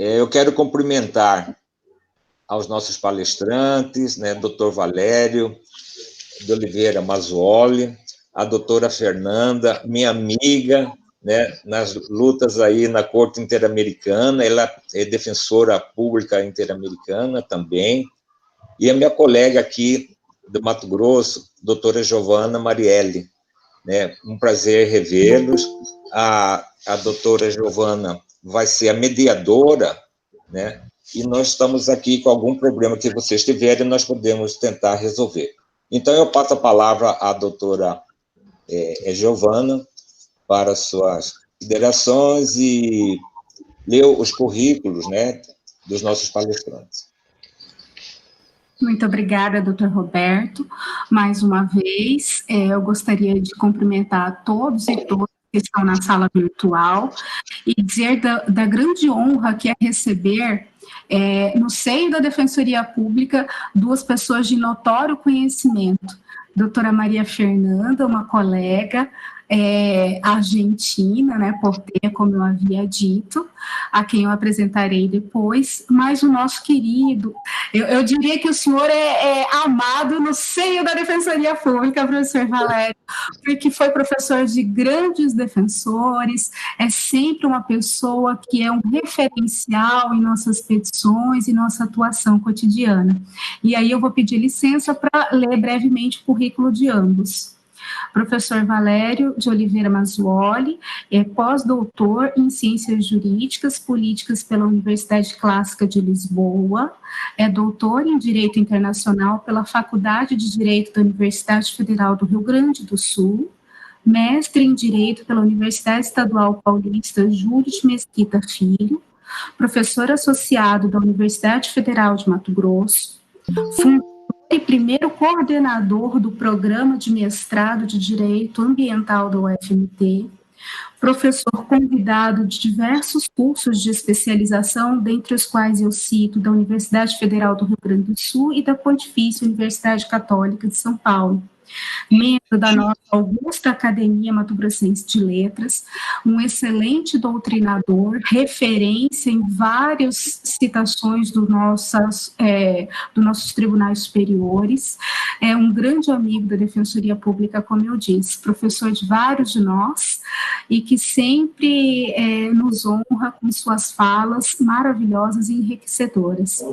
Eu quero cumprimentar aos nossos palestrantes, né, Dr. Valério de Oliveira Mazzuoli, a doutora Fernanda, minha amiga, né, nas lutas aí na Corte Interamericana, ela é defensora pública interamericana também, e a minha colega aqui do Mato Grosso, doutora Giovana Marielli, né, um prazer revê-los. A doutora Giovana vai ser a mediadora, né, e nós estamos aqui com algum problema que vocês tiverem, nós podemos tentar resolver. Então, eu passo a palavra à doutora Giovana para suas considerações e ler os currículos, né, dos nossos palestrantes. Muito obrigada, doutor Roberto. Mais uma vez, eu gostaria de cumprimentar todos e todas que estão na sala virtual e dizer da grande honra que é receber, no seio da Defensoria Pública, duas pessoas de notório conhecimento. Doutora Maria Fernanda, uma colega argentina, né, porteira, como eu havia dito, a quem eu apresentarei depois, mas o nosso querido, eu diria que o senhor é amado no seio da Defensoria Pública, professor Valério, porque foi professor de grandes defensores, é sempre uma pessoa que é um referencial em nossas petições e nossa atuação cotidiana. E aí eu vou pedir licença para ler brevemente o currículo de ambos. Professor Valério de Oliveira Mazzuoli é pós-doutor em Ciências Jurídicas Políticas pela Universidade Clássica de Lisboa, é doutor em Direito Internacional pela Faculdade de Direito da Universidade Federal do Rio Grande do Sul, mestre em Direito pela Universidade Estadual Paulista Júlio de Mesquita Filho, professor associado da Universidade Federal de Mato Grosso, fundador e primeiro coordenador do Programa de Mestrado de Direito Ambiental da UFMT, professor convidado de diversos cursos de especialização, dentre os quais eu cito da Universidade Federal do Rio Grande do Sul e da Pontifícia Universidade Católica de São Paulo, membro da nossa augusta Academia Mato Grossense de Letras, um excelente doutrinador, referência em várias citações dos nossos tribunais superiores, é um grande amigo da Defensoria Pública, como eu disse, professor de vários de nós, e que sempre nos honra com suas falas maravilhosas e enriquecedoras.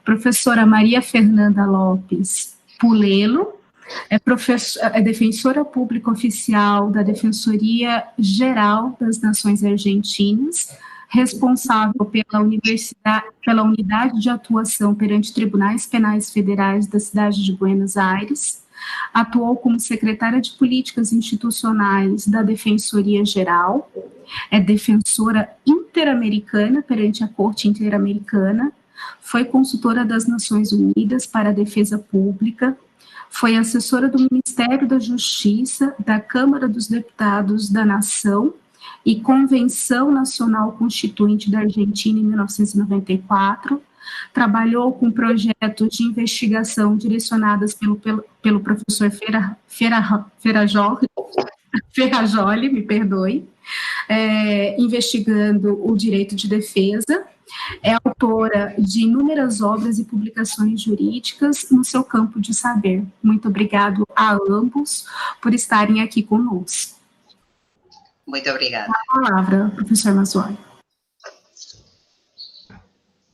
Professora Maria Fernanda Lopes Pulelo, é defensora pública oficial da Defensoria Geral das Nações Argentinas, responsável pela unidade de atuação perante tribunais penais federais da cidade de Buenos Aires, atuou como secretária de Políticas Institucionais da Defensoria Geral, é defensora interamericana perante a Corte Interamericana, foi consultora das Nações Unidas para a Defesa Pública, foi assessora do Ministério da Justiça, da Câmara dos Deputados da Nação e Convenção Nacional Constituinte da Argentina em 1994, trabalhou com projetos de investigação direcionadas pelo professor Ferrajoli, me perdoe, investigando o direito de defesa. É autora de inúmeras obras e publicações jurídicas no seu campo de saber. Muito obrigado a ambos por estarem aqui conosco. Muito obrigada. A palavra, professor Mazzuoli.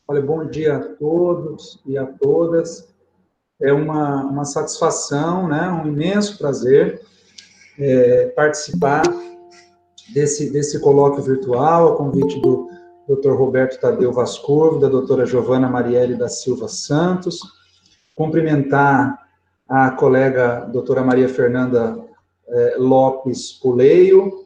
Olha, bom dia a todos e a todas. É uma satisfação, né, um imenso prazer participar desse colóquio virtual, a convite do Dr. Roberto Tadeu Vascovo, da doutora Giovana Marielli da Silva Santos, cumprimentar a colega doutora Maria Fernanda Lopes Puleio,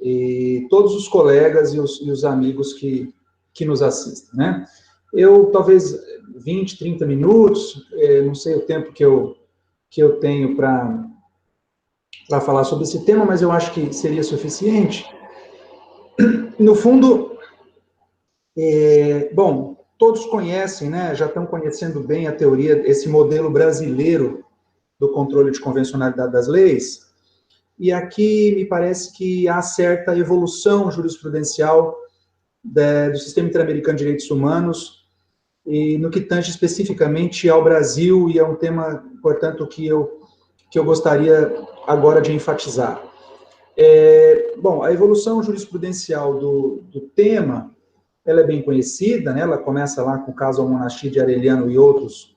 e todos os colegas e os amigos que nos assistem, né? Eu, talvez, 20, 30 minutos, não sei o tempo que eu tenho para falar sobre esse tema, mas eu acho que seria suficiente. No fundo, bom, todos conhecem, né, já estão conhecendo bem a teoria, esse modelo brasileiro do controle de convencionalidade das leis, e aqui me parece que há certa evolução jurisprudencial do Sistema Interamericano de Direitos Humanos, e no que tange especificamente ao Brasil, e é um tema, portanto, que eu gostaria agora de enfatizar. Bom, a evolução jurisprudencial do tema, ela é bem conhecida, né? Ela começa lá com o caso Almonachy de Arellano e outros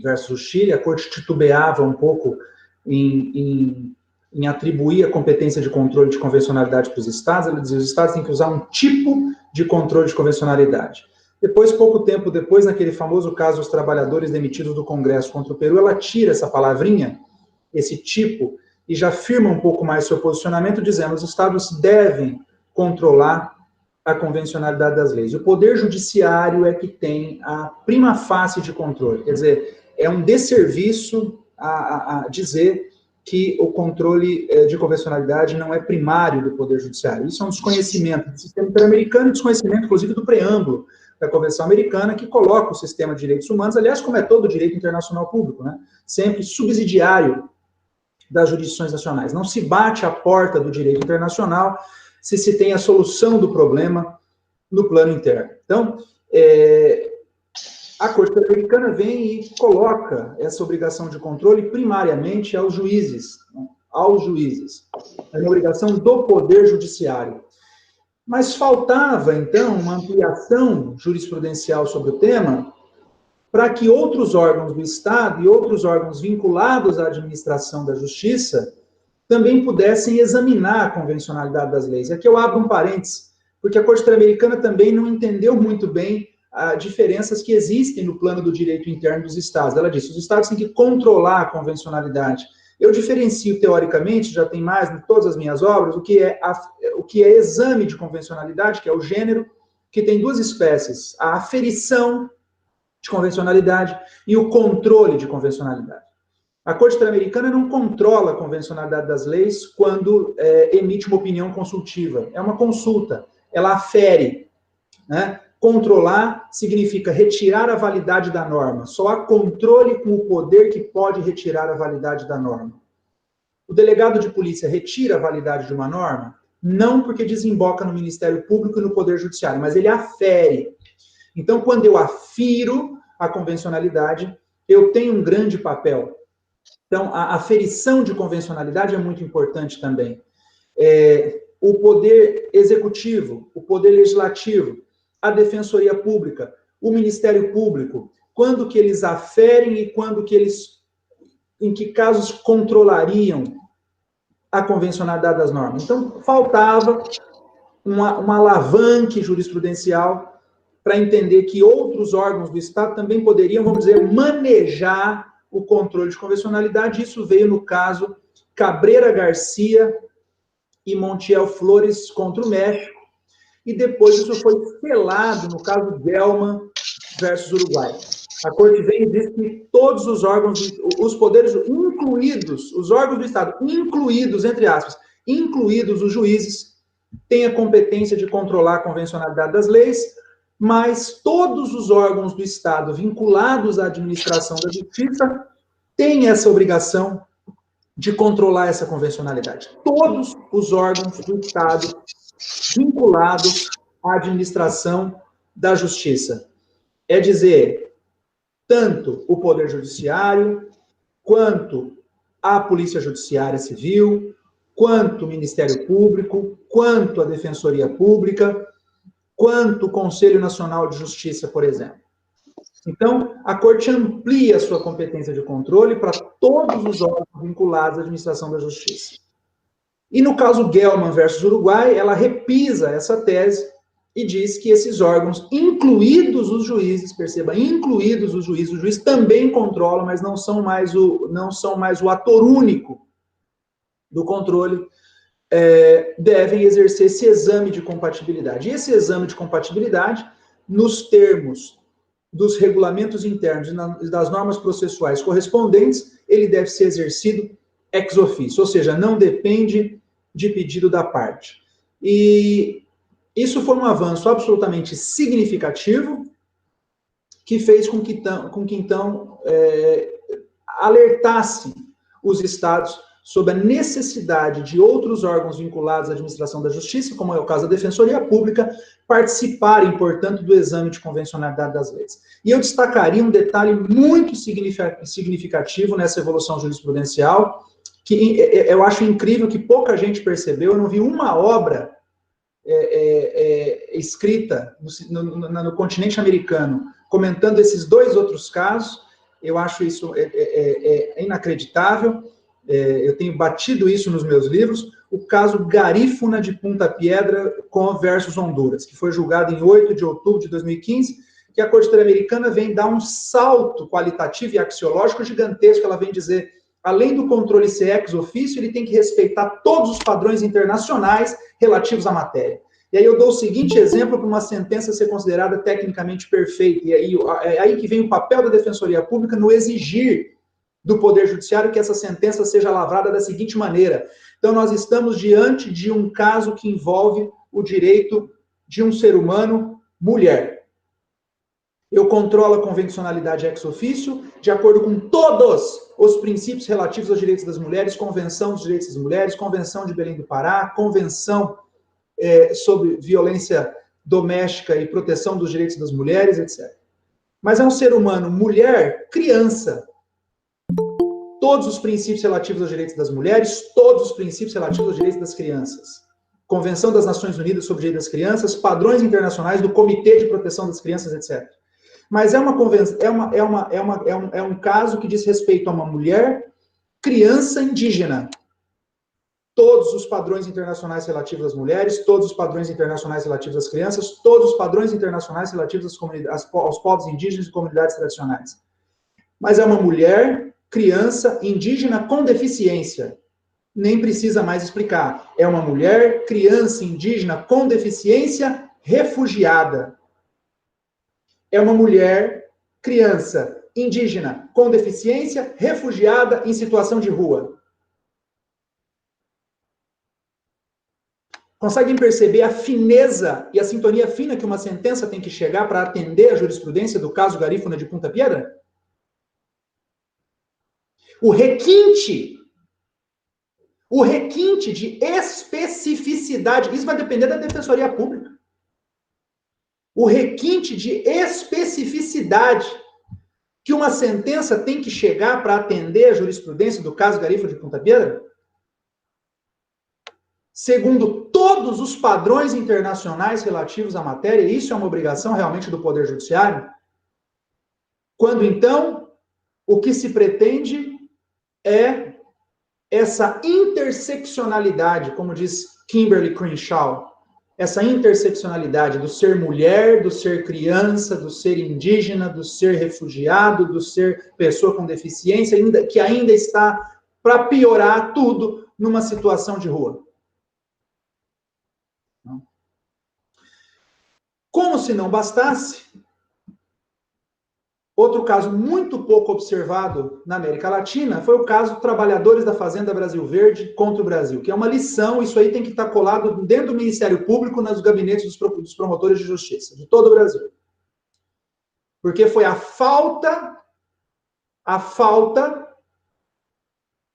versus o Chile. A Corte titubeava um pouco em atribuir a competência de controle de convencionalidade para os estados. Ela dizia que os estados têm que usar um tipo de controle de convencionalidade. Depois, pouco tempo depois, naquele famoso caso dos trabalhadores demitidos do Congresso contra o Peru, ela tira essa palavrinha, esse tipo, e já firma um pouco mais seu posicionamento, dizendo que os estados devem controlar a convencionalidade das leis. O Poder Judiciário é que tem a prima facie de controle. Quer dizer, é um desserviço a dizer que o controle de convencionalidade não é primário do Poder Judiciário. Isso é um desconhecimento do sistema interamericano e desconhecimento, inclusive, do preâmbulo da Convenção Americana, que coloca o sistema de direitos humanos, aliás, como é todo o direito internacional público, né? Sempre subsidiário das jurisdições nacionais. Não se bate à porta do direito internacional se tem a solução do problema no plano interno. Então, a Corte Interamericana vem e coloca essa obrigação de controle primariamente aos juízes. Né? Aos juízes. É uma obrigação do Poder Judiciário. Mas faltava, então, uma ampliação jurisprudencial sobre o tema para que outros órgãos do Estado e outros órgãos vinculados à administração da justiça também pudessem examinar a convencionalidade das leis. Aqui eu abro um parênteses, porque a Corte Interamericana também não entendeu muito bem as diferenças que existem no plano do direito interno dos Estados. Ela disse, os Estados têm que controlar a convencionalidade. Eu diferencio teoricamente, já tem mais em todas as minhas obras, o que é exame de convencionalidade, que é o gênero, que tem duas espécies, a aferição de convencionalidade e o controle de convencionalidade. A Corte Interamericana não controla a convencionalidade das leis quando emite uma opinião consultiva. É uma consulta, ela afere. Né? Controlar significa retirar a validade da norma. Só há controle com o poder que pode retirar a validade da norma. O delegado de polícia retira a validade de uma norma? Não porque desemboca no Ministério Público e no Poder Judiciário, mas ele afere. Então, quando eu afiro a convencionalidade, eu tenho um grande papel. Então, a aferição de convencionalidade é muito importante também. O Poder Executivo, o Poder Legislativo, a Defensoria Pública, o Ministério Público, quando que eles aferem e quando que eles, em que casos controlariam a convencionalidade das normas. Então, faltava uma alavanque jurisprudencial para entender que outros órgãos do Estado também poderiam, vamos dizer, manejar o controle de convencionalidade. Isso veio no caso Cabreira Garcia e Montiel Flores contra o México, e depois isso foi selado no caso Gelman versus Uruguai. A Corte vem e diz que todos os órgãos, os poderes, incluídos, os órgãos do Estado, incluídos, entre aspas, incluídos os juízes, têm a competência de controlar a convencionalidade das leis, mas todos os órgãos do Estado vinculados à administração da justiça têm essa obrigação de controlar essa convencionalidade. Todos os órgãos do Estado vinculados à administração da justiça. É dizer, tanto o Poder Judiciário, quanto a Polícia Judiciária Civil, quanto o Ministério Público, quanto a Defensoria Pública, quanto o Conselho Nacional de Justiça, por exemplo. Então, a Corte amplia a sua competência de controle para todos os órgãos vinculados à administração da justiça. E no caso Gelman versus Uruguai, ela repisa essa tese e diz que esses órgãos, incluídos os juízes, perceba, incluídos os juízes, o juiz também controla, mas não são mais o ator único do controle, devem exercer esse exame de compatibilidade. E esse exame de compatibilidade, nos termos dos regulamentos internos e das normas processuais correspondentes, ele deve ser exercido ex officio, ou seja, não depende de pedido da parte. E isso foi um avanço absolutamente significativo, que fez com que então, alertasse os estados sobre a necessidade de outros órgãos vinculados à administração da justiça, como é o caso da Defensoria Pública, participarem, portanto, do exame de convencionalidade das leis. E eu destacaria um detalhe muito significativo nessa evolução jurisprudencial, que eu acho incrível que pouca gente percebeu. Eu não vi uma obra escrita no continente americano comentando esses dois outros casos. Eu acho isso inacreditável. Eu tenho batido isso nos meus livros. O caso Garífuna de Punta Piedra versus Honduras, que foi julgado em 8 de outubro de 2015, que a Corte Interamericana vem dar um salto qualitativo e axiológico gigantesco. Ela vem dizer, além do controle ser ex officio, ele tem que respeitar todos os padrões internacionais relativos à matéria. E aí eu dou o seguinte exemplo para uma sentença ser considerada tecnicamente perfeita. E aí, é aí que vem o papel da Defensoria Pública no exigir do Poder Judiciário que essa sentença seja lavrada da seguinte maneira. Então, nós estamos diante de um caso que envolve o direito de um ser humano, mulher. Eu controlo a convencionalidade ex officio, de acordo com todos os princípios relativos aos direitos das mulheres, Convenção dos Direitos das Mulheres, Convenção de Belém do Pará, Convenção sobre Violência Doméstica e Proteção dos Direitos das Mulheres, etc. Mas é um ser humano, mulher, criança. Todos os princípios relativos aos direitos das mulheres, todos os princípios relativos aos direitos das crianças. Convenção das Nações Unidas sobre os Direitos das Crianças, padrões internacionais do Comitê de Proteção das Crianças, etc. Mas é um caso que diz respeito a uma mulher, criança indígena. Todos os padrões internacionais relativos às mulheres, todos os padrões internacionais relativos às crianças, todos os padrões internacionais relativos aos povos indígenas e comunidades tradicionais. Mas é uma mulher, criança, indígena com deficiência. Nem precisa mais explicar. É uma mulher, criança, indígena com deficiência, refugiada. É uma mulher, criança, indígena com deficiência, refugiada em situação de rua. Conseguem perceber a fineza e a sintonia fina que uma sentença tem que chegar para atender a jurisprudência do caso Garífuna de Punta Piedra? O requinte de especificidade, isso vai depender da Defensoria Pública. O requinte de especificidade que uma sentença tem que chegar para atender a jurisprudência do caso Garífuna de Punta Piedra, segundo todos os padrões internacionais relativos à matéria, isso é uma obrigação realmente do Poder Judiciário, quando então o que se pretende é essa interseccionalidade, como diz Kimberly Crenshaw, essa interseccionalidade do ser mulher, do ser criança, do ser indígena, do ser refugiado, do ser pessoa com deficiência, que ainda está, para piorar tudo, numa situação de rua. Como se não bastasse, outro caso muito pouco observado na América Latina foi o caso Trabalhadores da Fazenda Brasil Verde contra o Brasil, que é uma lição. Isso aí tem que estar colado dentro do Ministério Público, nos gabinetes dos promotores de justiça, de todo o Brasil. Porque foi a falta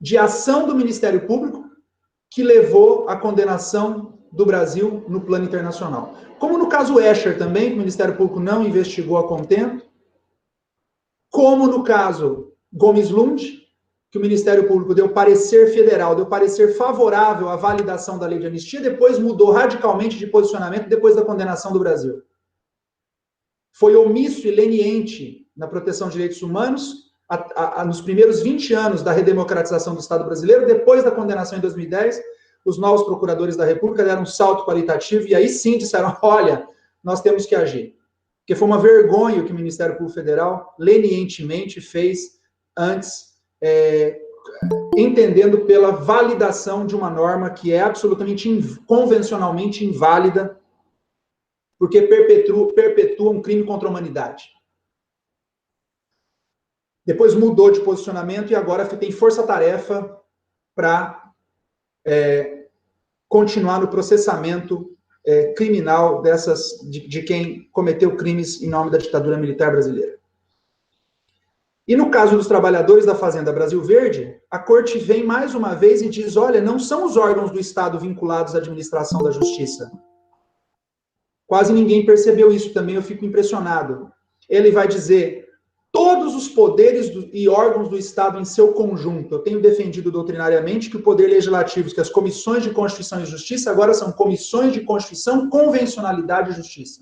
de ação do Ministério Público que levou à condenação do Brasil no plano internacional. Como no caso Escher também, que o Ministério Público não investigou a contento, como no caso Gomes Lund, que o Ministério Público deu parecer federal, deu parecer favorável à validação da lei de anistia, depois mudou radicalmente de posicionamento depois da condenação do Brasil. Foi omisso e leniente na proteção de direitos humanos nos primeiros 20 anos da redemocratização do Estado brasileiro. Depois da condenação em 2010, os novos procuradores da República deram um salto qualitativo e aí sim disseram, olha, nós temos que agir. Porque foi uma vergonha o que o Ministério Público Federal lenientemente fez antes, entendendo pela validação de uma norma que é absolutamente convencionalmente inválida, porque perpetua um crime contra a humanidade. Depois mudou de posicionamento e agora tem força-tarefa para continuar no processamento criminal de quem cometeu crimes em nome da ditadura militar brasileira. E no caso dos trabalhadores da Fazenda Brasil Verde, a Corte vem mais uma vez e diz, olha, não são os órgãos do Estado vinculados à administração da justiça. Quase ninguém percebeu isso também, eu fico impressionado. Ele vai dizer, todos os poderes e órgãos do Estado em seu conjunto. Eu tenho defendido doutrinariamente que o Poder Legislativo, que as comissões de Constituição e Justiça agora são comissões de Constituição, Convencionalidade e Justiça.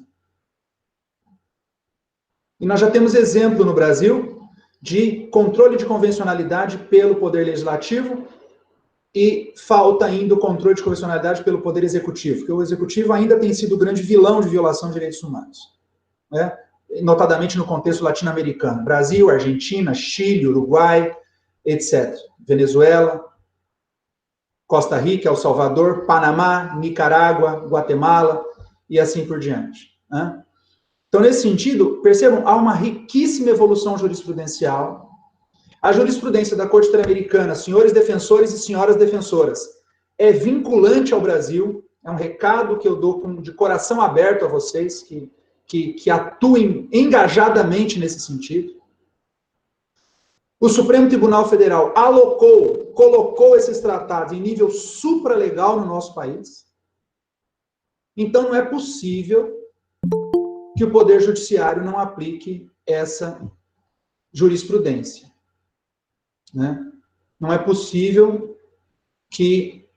E nós já temos exemplo no Brasil de controle de convencionalidade pelo Poder Legislativo e falta ainda o controle de convencionalidade pelo Poder Executivo, porque o Executivo ainda tem sido o grande vilão de violação de direitos humanos, né? Notadamente no contexto latino-americano, Brasil, Argentina, Chile, Uruguai, etc. Venezuela, Costa Rica, El Salvador, Panamá, Nicarágua, Guatemala e assim por diante, né? Então, nesse sentido, percebam, há uma riquíssima evolução jurisprudencial. A jurisprudência da Corte Interamericana, senhores defensores e senhoras defensoras, é vinculante ao Brasil, é um recado que eu dou de coração aberto a vocês, que atuem engajadamente nesse sentido. O Supremo Tribunal Federal colocou esses tratados em nível supralegal no nosso país. Então, não é possível que o Poder Judiciário não aplique essa jurisprudência, né? Não é possível que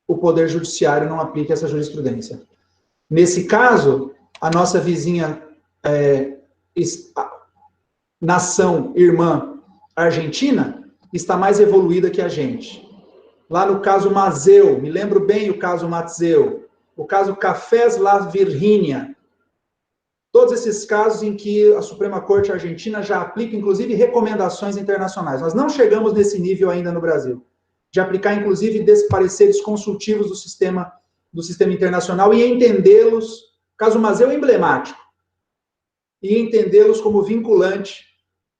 o Poder Judiciário não aplique essa jurisprudência. Nesse caso, a nossa vizinha nação irmã Argentina está mais evoluída que a gente. Lá no caso Mazeu, me lembro bem o caso Mazeu, o caso Cafés La Virgínia, todos esses casos em que a Suprema Corte Argentina já aplica, inclusive, recomendações internacionais. Nós não chegamos nesse nível ainda no Brasil, de aplicar, inclusive, pareceres consultivos do sistema internacional e entendê-los, caso Mazeu emblemático, e entendê-los como vinculante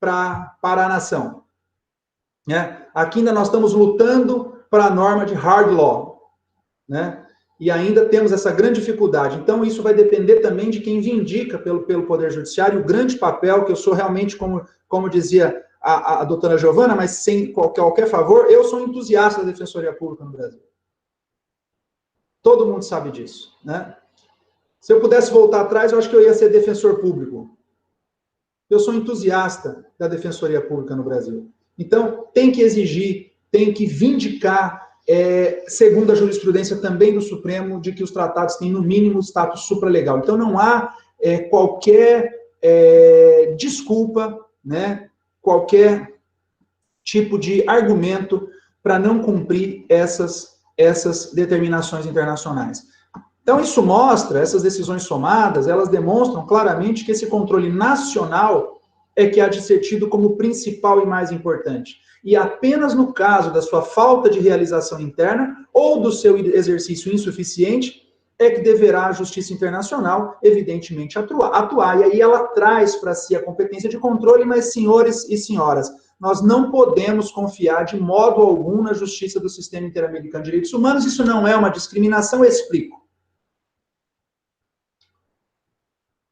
para a nação. Né? Aqui ainda nós estamos lutando para a norma de hard law, né? E ainda temos essa grande dificuldade. Então, isso vai depender também de quem vindica pelo Poder Judiciário o grande papel, que eu sou realmente, como dizia a doutora Giovana, mas sem qualquer favor, eu sou entusiasta da Defensoria Pública no Brasil. Todo mundo sabe disso, né? Se eu pudesse voltar atrás, eu acho que eu ia ser defensor público. Eu sou entusiasta da Defensoria Pública no Brasil. Então, tem que exigir, tem que vindicar, segundo a jurisprudência também do Supremo, de que os tratados têm, no mínimo, status supralegal. Então, não há qualquer desculpa, né, qualquer tipo de argumento para não cumprir essas determinações internacionais. Então, isso mostra, essas decisões somadas, elas demonstram claramente que esse controle nacional é que há de ser tido como principal e mais importante. E apenas no caso da sua falta de realização interna ou do seu exercício insuficiente é que deverá a Justiça Internacional, evidentemente, atuar. E aí ela traz para si a competência de controle, mas, senhores e senhoras, nós não podemos confiar de modo algum na justiça do Sistema Interamericano de Direitos Humanos. Isso não é uma discriminação, eu explico.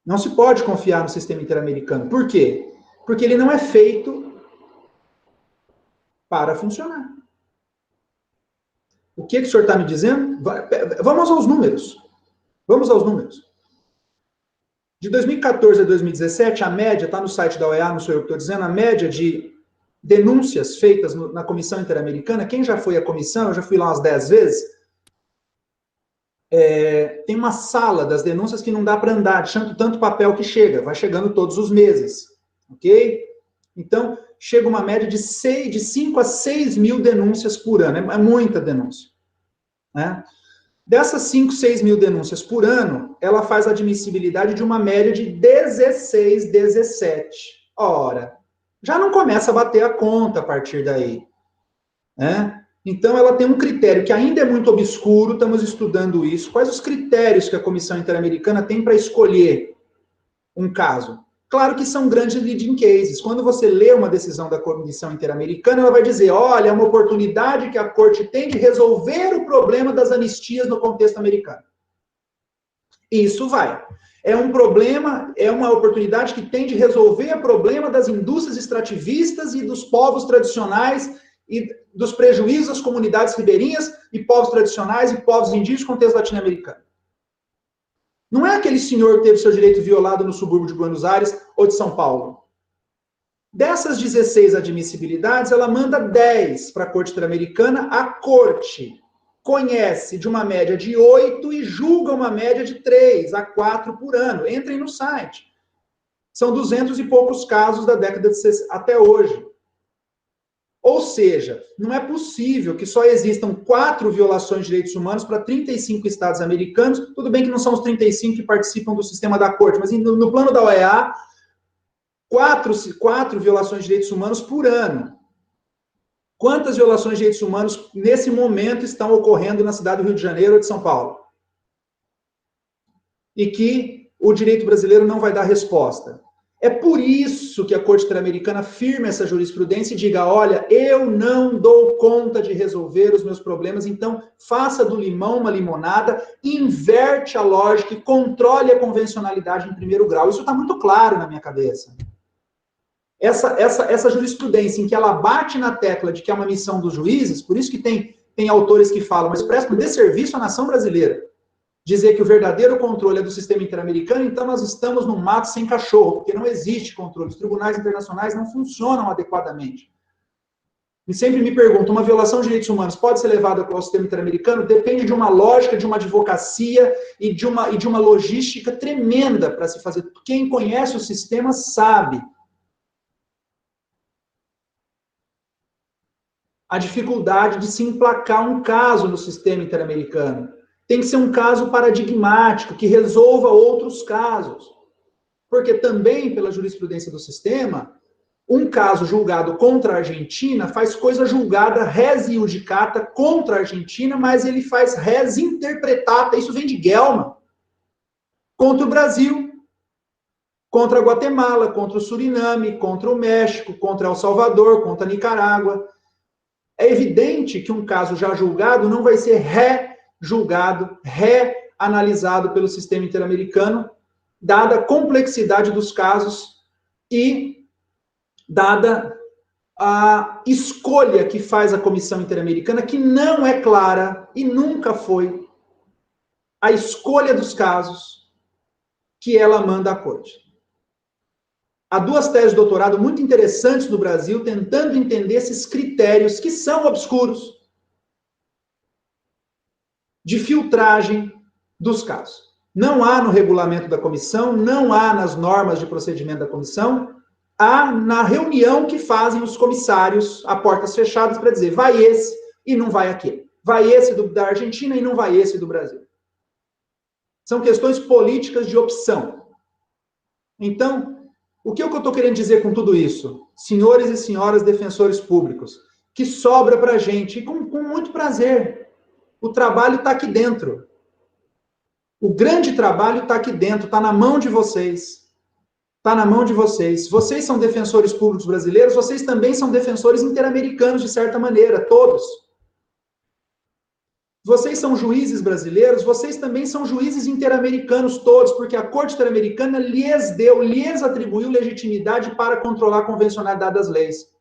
Não se pode confiar no Sistema Interamericano. Por quê? Porque ele não é feito para funcionar. O que o senhor está me dizendo? Vamos aos números. Vamos aos números. De 2014 a 2017, a média, está no site da OEA, não sou eu que estou dizendo, a média de denúncias feitas na Comissão Interamericana, quem já foi à comissão, eu já fui lá umas 10 vezes, tem uma sala das denúncias que não dá para andar, de tanto papel que chega, vai chegando todos os meses, ok? Então, chega uma média de 5 a 6 mil denúncias por ano, é muita denúncia, né? Dessas 5, 6 mil denúncias por ano, ela faz a admissibilidade de uma média de 16, 17. Ora, já não começa a bater a conta a partir daí, né? Então, ela tem um critério que ainda é muito obscuro, estamos estudando isso. Quais os critérios que a Comissão Interamericana tem para escolher um caso? Claro que são grandes leading cases. Quando você lê uma decisão da Comissão Interamericana, ela vai dizer, olha, é uma oportunidade que a Corte tem de resolver o problema das anistias no contexto americano. Isso vai. é um problema, é uma oportunidade que tem de resolver o problema das indústrias extrativistas e dos povos tradicionais e dos prejuízos às comunidades ribeirinhas e povos tradicionais e povos indígenas no contexto latino-americano. Não é aquele senhor que teve seu direito violado no subúrbio de Buenos Aires ou de São Paulo. Dessas 16 admissibilidades, ela manda 10 para a Corte Interamericana. A Corte conhece de uma média de 8 e julga uma média de 3 a 4 por ano. Entrem no site. São 200 e poucos casos da década de 60 até hoje. Ou seja, não é possível que só existam 4 violações de direitos humanos para 35 estados americanos. Tudo bem que não são os 35 que participam do sistema da Corte, mas no plano da OEA, 4 violações de direitos humanos por ano. Quantas violações de direitos humanos, nesse momento, estão ocorrendo na cidade do Rio de Janeiro ou de São Paulo? E que o direito brasileiro não vai dar resposta. É por isso que a Corte Interamericana firma essa jurisprudência e diga, olha, eu não dou conta de resolver os meus problemas, então faça do limão uma limonada, inverte a lógica e controle a convencionalidade em primeiro grau. Isso está muito claro na minha cabeça. Essa jurisprudência em que ela bate na tecla de que é uma missão dos juízes, por isso que tem autores que falam, mas presta um desserviço à nação brasileira. Dizer que o verdadeiro controle é do sistema interamericano, então nós estamos num mato sem cachorro, porque não existe controle. Os tribunais internacionais não funcionam adequadamente. E sempre me pergunto, uma violação de direitos humanos pode ser levada ao sistema interamericano? Depende de uma lógica, de uma advocacia e de uma logística tremenda para se fazer. Quem conhece o sistema sabe. A dificuldade de se emplacar um caso no sistema interamericano. Tem que ser um caso paradigmático, que resolva outros casos. Porque também, pela jurisprudência do sistema, um caso julgado contra a Argentina faz coisa julgada res iudicata contra a Argentina, mas ele faz res interpretata, isso vem de Gelman, contra o Brasil, contra a Guatemala, contra o Suriname, contra o México, contra El Salvador, contra a Nicarágua. É evidente que um caso já julgado não vai ser julgado, reanalisado pelo sistema interamericano, dada a complexidade dos casos e dada a escolha que faz a Comissão Interamericana, que não é clara e nunca foi a escolha dos casos que ela manda à Corte. Há 2 teses de doutorado muito interessantes no Brasil, tentando entender esses critérios que são obscuros, de filtragem dos casos. Não há no regulamento da comissão, não há nas normas de procedimento da comissão, há na reunião que fazem os comissários a portas fechadas para dizer, vai esse e não vai aquele. Vai esse da Argentina e não vai esse do Brasil. São questões políticas de opção. Então, o que eu estou querendo dizer com tudo isso? Senhores e senhoras defensores públicos, que sobra para a gente, e com muito prazer. O trabalho está aqui dentro. O grande trabalho está aqui dentro, está na mão de vocês. Está na mão de vocês. Vocês são defensores públicos brasileiros, vocês também são defensores interamericanos, de certa maneira, todos. Vocês são juízes brasileiros, vocês também são juízes interamericanos todos, porque a Corte Interamericana lhes atribuiu legitimidade para controlar a convencionalidade das leis.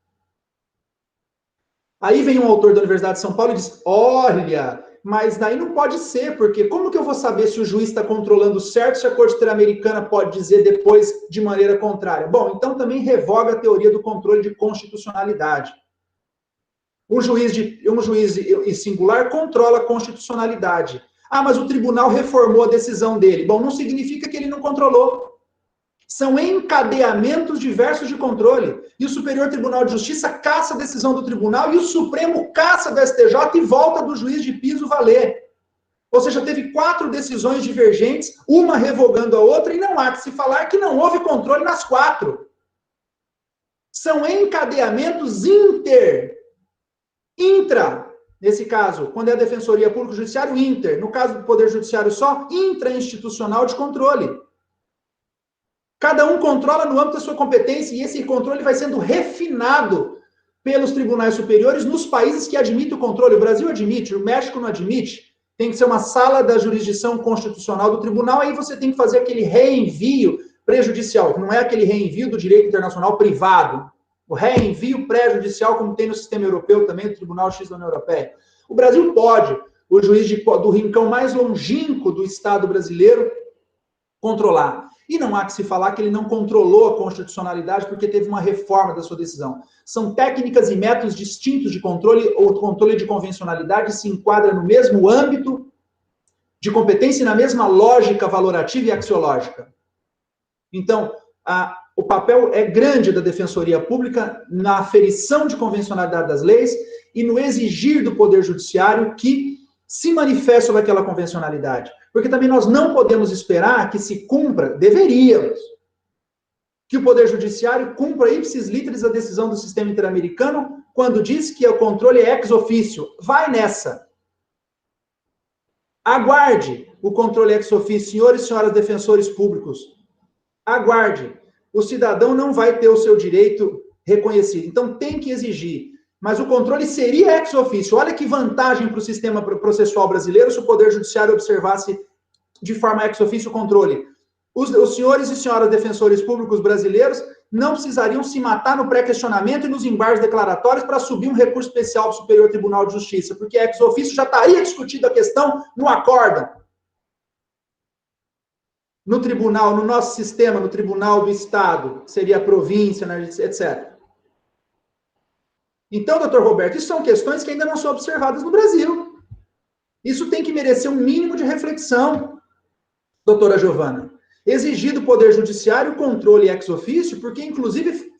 Aí vem um autor da Universidade de São Paulo e diz, olha, mas daí não pode ser, porque como que eu vou saber se o juiz está controlando certo, se a Corte Interamericana pode dizer depois de maneira contrária? Bom, então também revoga a teoria do controle de constitucionalidade. Um juiz singular controla a constitucionalidade. Ah, mas o tribunal reformou a decisão dele. Bom, não significa que ele não controlou. São encadeamentos diversos de controle. E o Superior Tribunal de Justiça caça a decisão do tribunal e o Supremo caça do STJ e volta do juiz de piso valer. Ou seja, teve 4 decisões divergentes, uma revogando a outra, e não há que se falar que não houve controle nas 4. São encadeamentos intra, nesse caso, quando é a Defensoria Pública Judiciário, inter. No caso do Poder Judiciário só, intrainstitucional de controle. Cada um controla no âmbito da sua competência e esse controle vai sendo refinado pelos tribunais superiores nos países que admitem o controle. O Brasil admite, o México não admite. tem que ser uma sala da jurisdição constitucional do tribunal, aí você tem que fazer aquele reenvio prejudicial, não é aquele reenvio do direito internacional privado, o reenvio pré-judicial, como tem no sistema europeu também, do Tribunal X da União Europeia. O Brasil pode, o juiz do rincão mais longínquo do Estado brasileiro, controlar. E não há que se falar que ele não controlou a constitucionalidade porque teve uma reforma da sua decisão. São técnicas e métodos distintos de controle, ou controle de convencionalidade se enquadra no mesmo âmbito de competência e na mesma lógica valorativa e axiológica. Então, o papel é grande da Defensoria Pública na aferição de convencionalidade das leis e no exigir do Poder Judiciário que se manifeste sobre aquela convencionalidade. Porque também nós não podemos esperar que se cumpra, deveríamos, que o Poder Judiciário cumpra ipsis literis a decisão do sistema interamericano quando diz que o controle é ex officio. Vai nessa. Aguarde o controle ex officio, senhores e senhoras defensores públicos. Aguarde. O cidadão não vai ter o seu direito reconhecido. Então, tem que exigir. Mas o controle seria ex officio. Olha que vantagem para o sistema processual brasileiro se o Poder Judiciário observasse de forma ex officio o controle. Os senhores e senhoras defensores públicos brasileiros não precisariam se matar no pré-questionamento e nos embargos declaratórios para subir um recurso especial para o Superior Tribunal de Justiça, porque ex officio já estaria discutida a questão no acórdão. No tribunal, no nosso sistema, no tribunal do Estado, que seria a província, etc. Então, doutor Roberto, isso são questões que ainda não são observadas no Brasil. Isso tem que merecer um mínimo de reflexão, doutora Giovana. Exigir do Poder Judiciário o controle ex officio, porque, inclusive,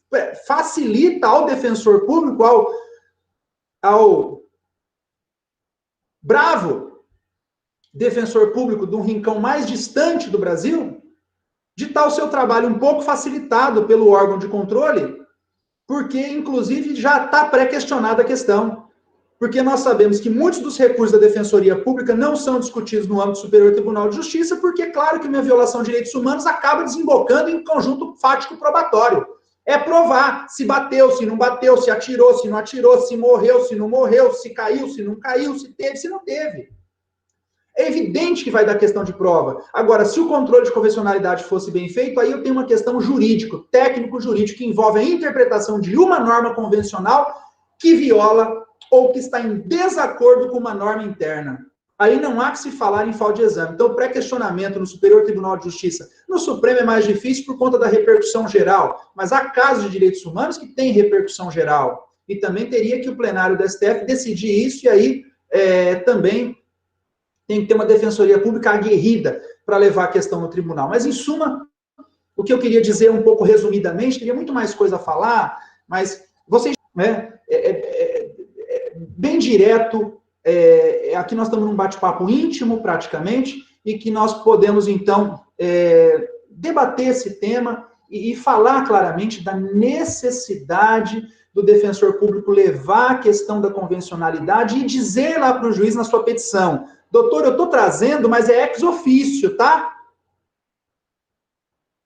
facilita ao defensor público, ao bravo defensor público de um rincão mais distante do Brasil, de estar o seu trabalho um pouco facilitado pelo órgão de controle, porque, inclusive, já está pré-questionada a questão. Porque nós sabemos que muitos dos recursos da Defensoria Pública não são discutidos no âmbito do Superior Tribunal de Justiça, porque é claro que uma violação de direitos humanos acaba desembocando em conjunto fático probatório. É provar se bateu, se não bateu, se atirou, se não atirou, se morreu, se não morreu, se caiu, se não caiu, se teve, se não teve. É evidente que vai dar questão de prova. Agora, se o controle de convencionalidade fosse bem feito, aí eu tenho uma questão jurídico, técnico-jurídico, que envolve a interpretação de uma norma convencional que viola ou que está em desacordo com uma norma interna. Aí não há que se falar em falta de exame. Então, pré-questionamento no Superior Tribunal de Justiça, no Supremo é mais difícil por conta da repercussão geral, mas há casos de direitos humanos que têm repercussão geral. E também teria que o plenário do STF decidir isso, e aí também tem que ter uma defensoria pública aguerrida para levar a questão no tribunal. Mas, em suma, o que eu queria dizer um pouco resumidamente, teria muito mais coisa a falar, mas vocês, bem direto, aqui nós estamos num bate-papo íntimo, praticamente, e que nós podemos, então, debater esse tema e falar claramente da necessidade do defensor público levar a questão da convencionalidade e dizer lá para o juiz na sua petição: doutor, eu estou trazendo, mas é ex officio, tá?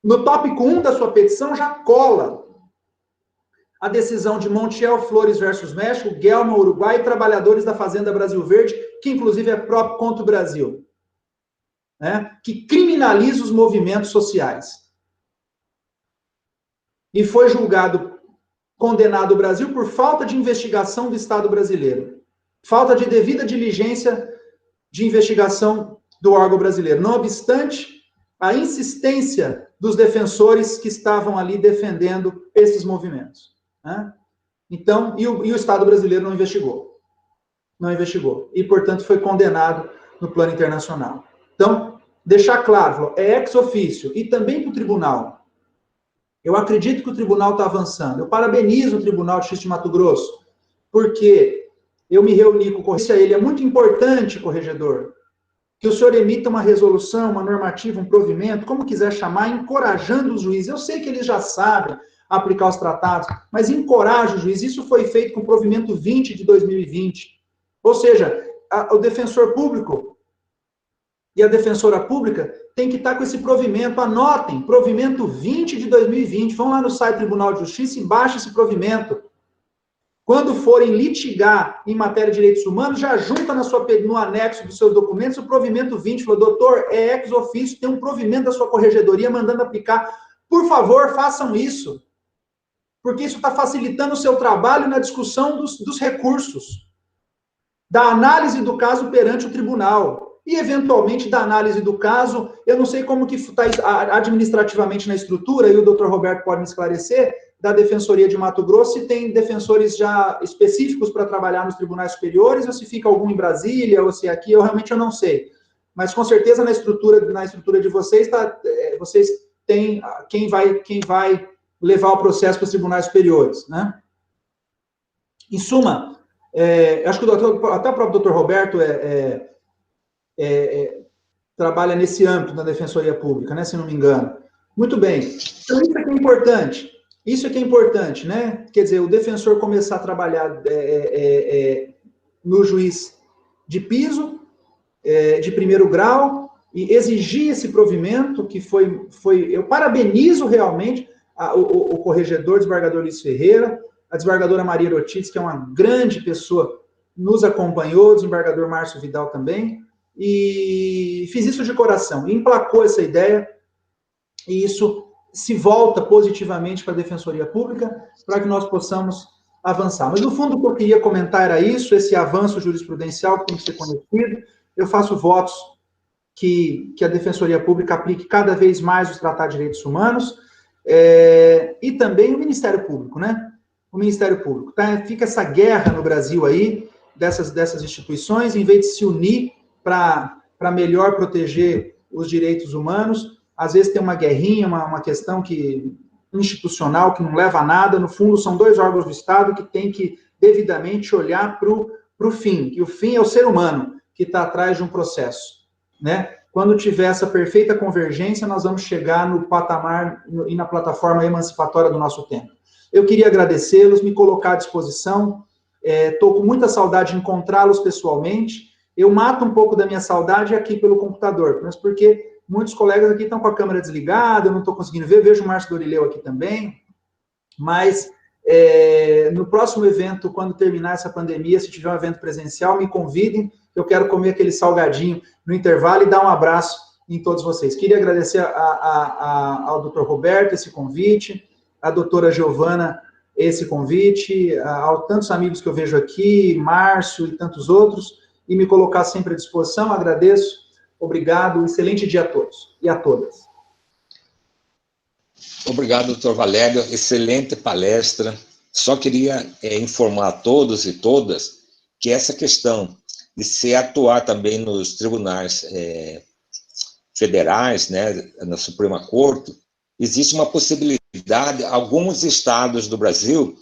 No tópico 1 da sua petição já cola a decisão de Montiel Flores versus México, Guelma, Uruguai, e trabalhadores da Fazenda Brasil Verde, que inclusive é próprio contra o Brasil, né? Que criminaliza os movimentos sociais. E foi julgado, condenado o Brasil por falta de investigação do Estado brasileiro. Falta de devida diligência de investigação do órgão brasileiro. Não obstante a insistência dos defensores que estavam ali defendendo esses movimentos, né? Então, e o Estado brasileiro não investigou. Não investigou. E, portanto, foi condenado no plano internacional. Então, deixar claro, é ex officio. E também para o tribunal. Eu acredito que o tribunal está avançando. Eu parabenizo o Tribunal de Justiça de Mato Grosso, porque eu me reuni com o corregedor. Ele é muito importante, corregedor, que o senhor emita uma resolução, uma normativa, um provimento, como quiser chamar, encorajando os juízes. Eu sei que eles já sabem aplicar os tratados, mas encoraja o juiz. Isso foi feito com o provimento 20 de 2020. Ou seja, o defensor público e a defensora pública tem que estar com esse provimento. Anotem, provimento 20 de 2020. Vão lá no site do Tribunal de Justiça e baixem esse provimento. Quando forem litigar em matéria de direitos humanos, já junta no anexo dos seus documentos o provimento 20. Falou, doutor, é ex ofício, tem um provimento da sua corregedoria mandando aplicar. Por favor, façam isso. Porque isso está facilitando o seu trabalho na discussão dos recursos, da análise do caso perante o tribunal e, eventualmente, da análise do caso, eu não sei como que está administrativamente na estrutura, e o doutor Roberto pode me esclarecer, da Defensoria de Mato Grosso, se tem defensores já específicos para trabalhar nos tribunais superiores, ou se fica algum em Brasília, ou se aqui, eu realmente não sei. Mas, com certeza, na estrutura de vocês, vocês têm quem vai levar o processo para os tribunais superiores, né? Em suma, acho que até o próprio doutor Roberto trabalha nesse âmbito da Defensoria Pública, né, se não me engano. Muito bem. Então, isso aqui é importante. Isso aqui é importante, né? Quer dizer, o defensor começar a trabalhar no juiz de piso, de primeiro grau, e exigir esse provimento, que eu parabenizo realmente o corregedor, desembargador Luiz Ferreira, a desembargadora Maria Ortiz, que é uma grande pessoa, nos acompanhou, o desembargador Márcio Vidal também, e fiz isso de coração, e emplacou essa ideia, e isso se volta positivamente para a Defensoria Pública, para que nós possamos avançar. Mas, no fundo, o que eu queria comentar era isso, esse avanço jurisprudencial que tem que ser conhecido. Eu faço votos que a Defensoria Pública aplique cada vez mais os tratados de direitos humanos, e também o Ministério Público, né? O Ministério Público. Tá? Fica essa guerra no Brasil aí, dessas instituições, em vez de se unir para melhor proteger os direitos humanos, às vezes tem uma guerrinha, uma questão institucional que não leva a nada. No fundo, são dois órgãos do Estado que têm que devidamente olhar para o fim, que o fim é o ser humano que está atrás de um processo, né? Quando tiver essa perfeita convergência, nós vamos chegar no patamar e na plataforma emancipatória do nosso tempo. Eu queria agradecê-los, me colocar à disposição, estou com muita saudade de encontrá-los pessoalmente. Eu mato um pouco da minha saudade aqui pelo computador, mas porque muitos colegas aqui estão com a câmera desligada, eu não estou conseguindo ver, vejo o Márcio Dorileu aqui também, mas no próximo evento, quando terminar essa pandemia, se tiver um evento presencial, me convidem, eu quero comer aquele salgadinho no intervalo e dar um abraço em todos vocês. Queria agradecer ao doutor Roberto esse convite, à doutora Giovana esse convite, a tantos amigos que eu vejo aqui, Márcio e tantos outros, e me colocar sempre à disposição. Agradeço, obrigado, excelente dia a todos e a todas. Obrigado, doutor Valério, excelente palestra. Só queria informar a todos e todas que essa questão de se atuar também nos tribunais federais, né, na Suprema Corte, existe uma possibilidade, alguns estados do Brasil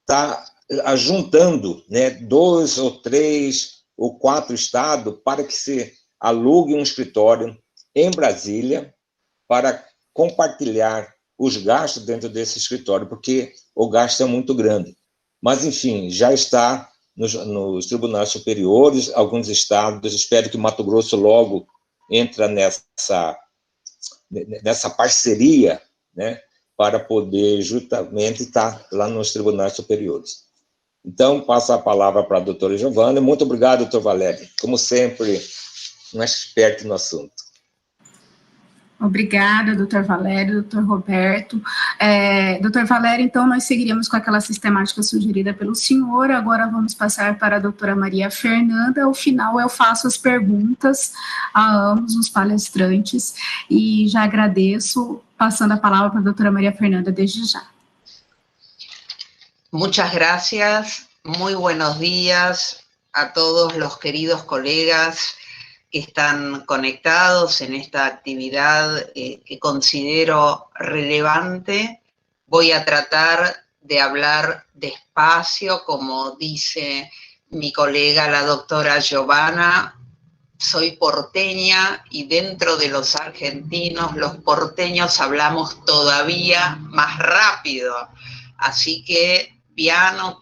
estão juntando, né, 2 ou 3 ou 4 estados para que se alugue um escritório em Brasília para compartilhar os gastos dentro desse escritório, porque o gasto é muito grande. Mas, enfim, já está nos tribunais superiores, alguns estados, espero que Mato Grosso logo entra nessa parceria, né, para poder justamente estar lá nos tribunais superiores. Então, passo a palavra para a doutora Giovana. Muito obrigado, doutor Valério. Como sempre, um expert no assunto. Obrigada, doutor Valério, doutor Roberto. Doutor Valério, então, nós seguiríamos com aquela sistemática sugerida pelo senhor. Agora vamos passar para a doutora Maria Fernanda. Ao final, eu faço as perguntas a ambos os palestrantes e já agradeço, passando a palavra para a doutora Maria Fernanda desde já. Muchas gracias, muy buenos días a todos los queridos colegas que están conectados en esta actividad que considero relevante. Voy a tratar de hablar despacio, como dice mi colega, la doctora Giovana. Soy porteña y dentro de los argentinos, los porteños hablamos todavía más rápido. Así que piano,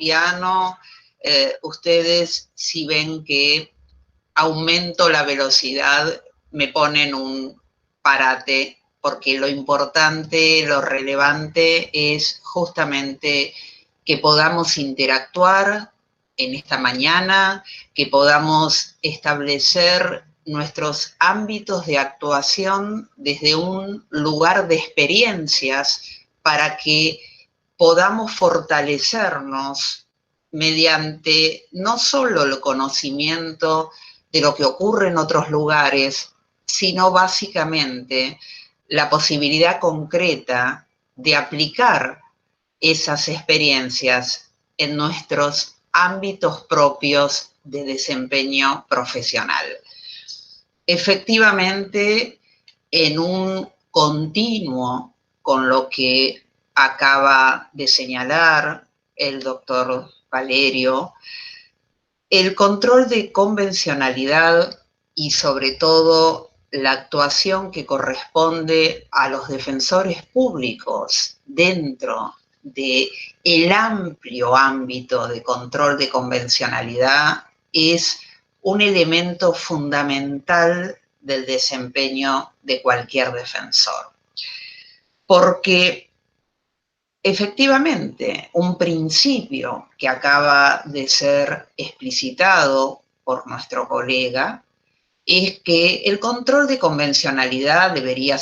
ustedes si ven que aumento la velocidad, me ponen un parate, porque lo importante, lo relevante es justamente que podamos interactuar en esta mañana, que podamos establecer nuestros ámbitos de actuación desde un lugar de experiencias para que podamos fortalecernos mediante no solo el conocimiento de lo que ocurre en otros lugares, sino básicamente la posibilidad concreta de aplicar esas experiencias en nuestros ámbitos propios de desempeño profesional. Efectivamente, en un continuo con lo que acaba de señalar el doctor Valerio, el control de convencionalidad y sobre todo la actuación que corresponde a los defensores públicos dentro del amplio ámbito de control de convencionalidad es un elemento fundamental del desempeño de cualquier defensor. Porque efectivamente un principio que acaba de ser explicitado por nuestro colega es que el control de convencionalidad debería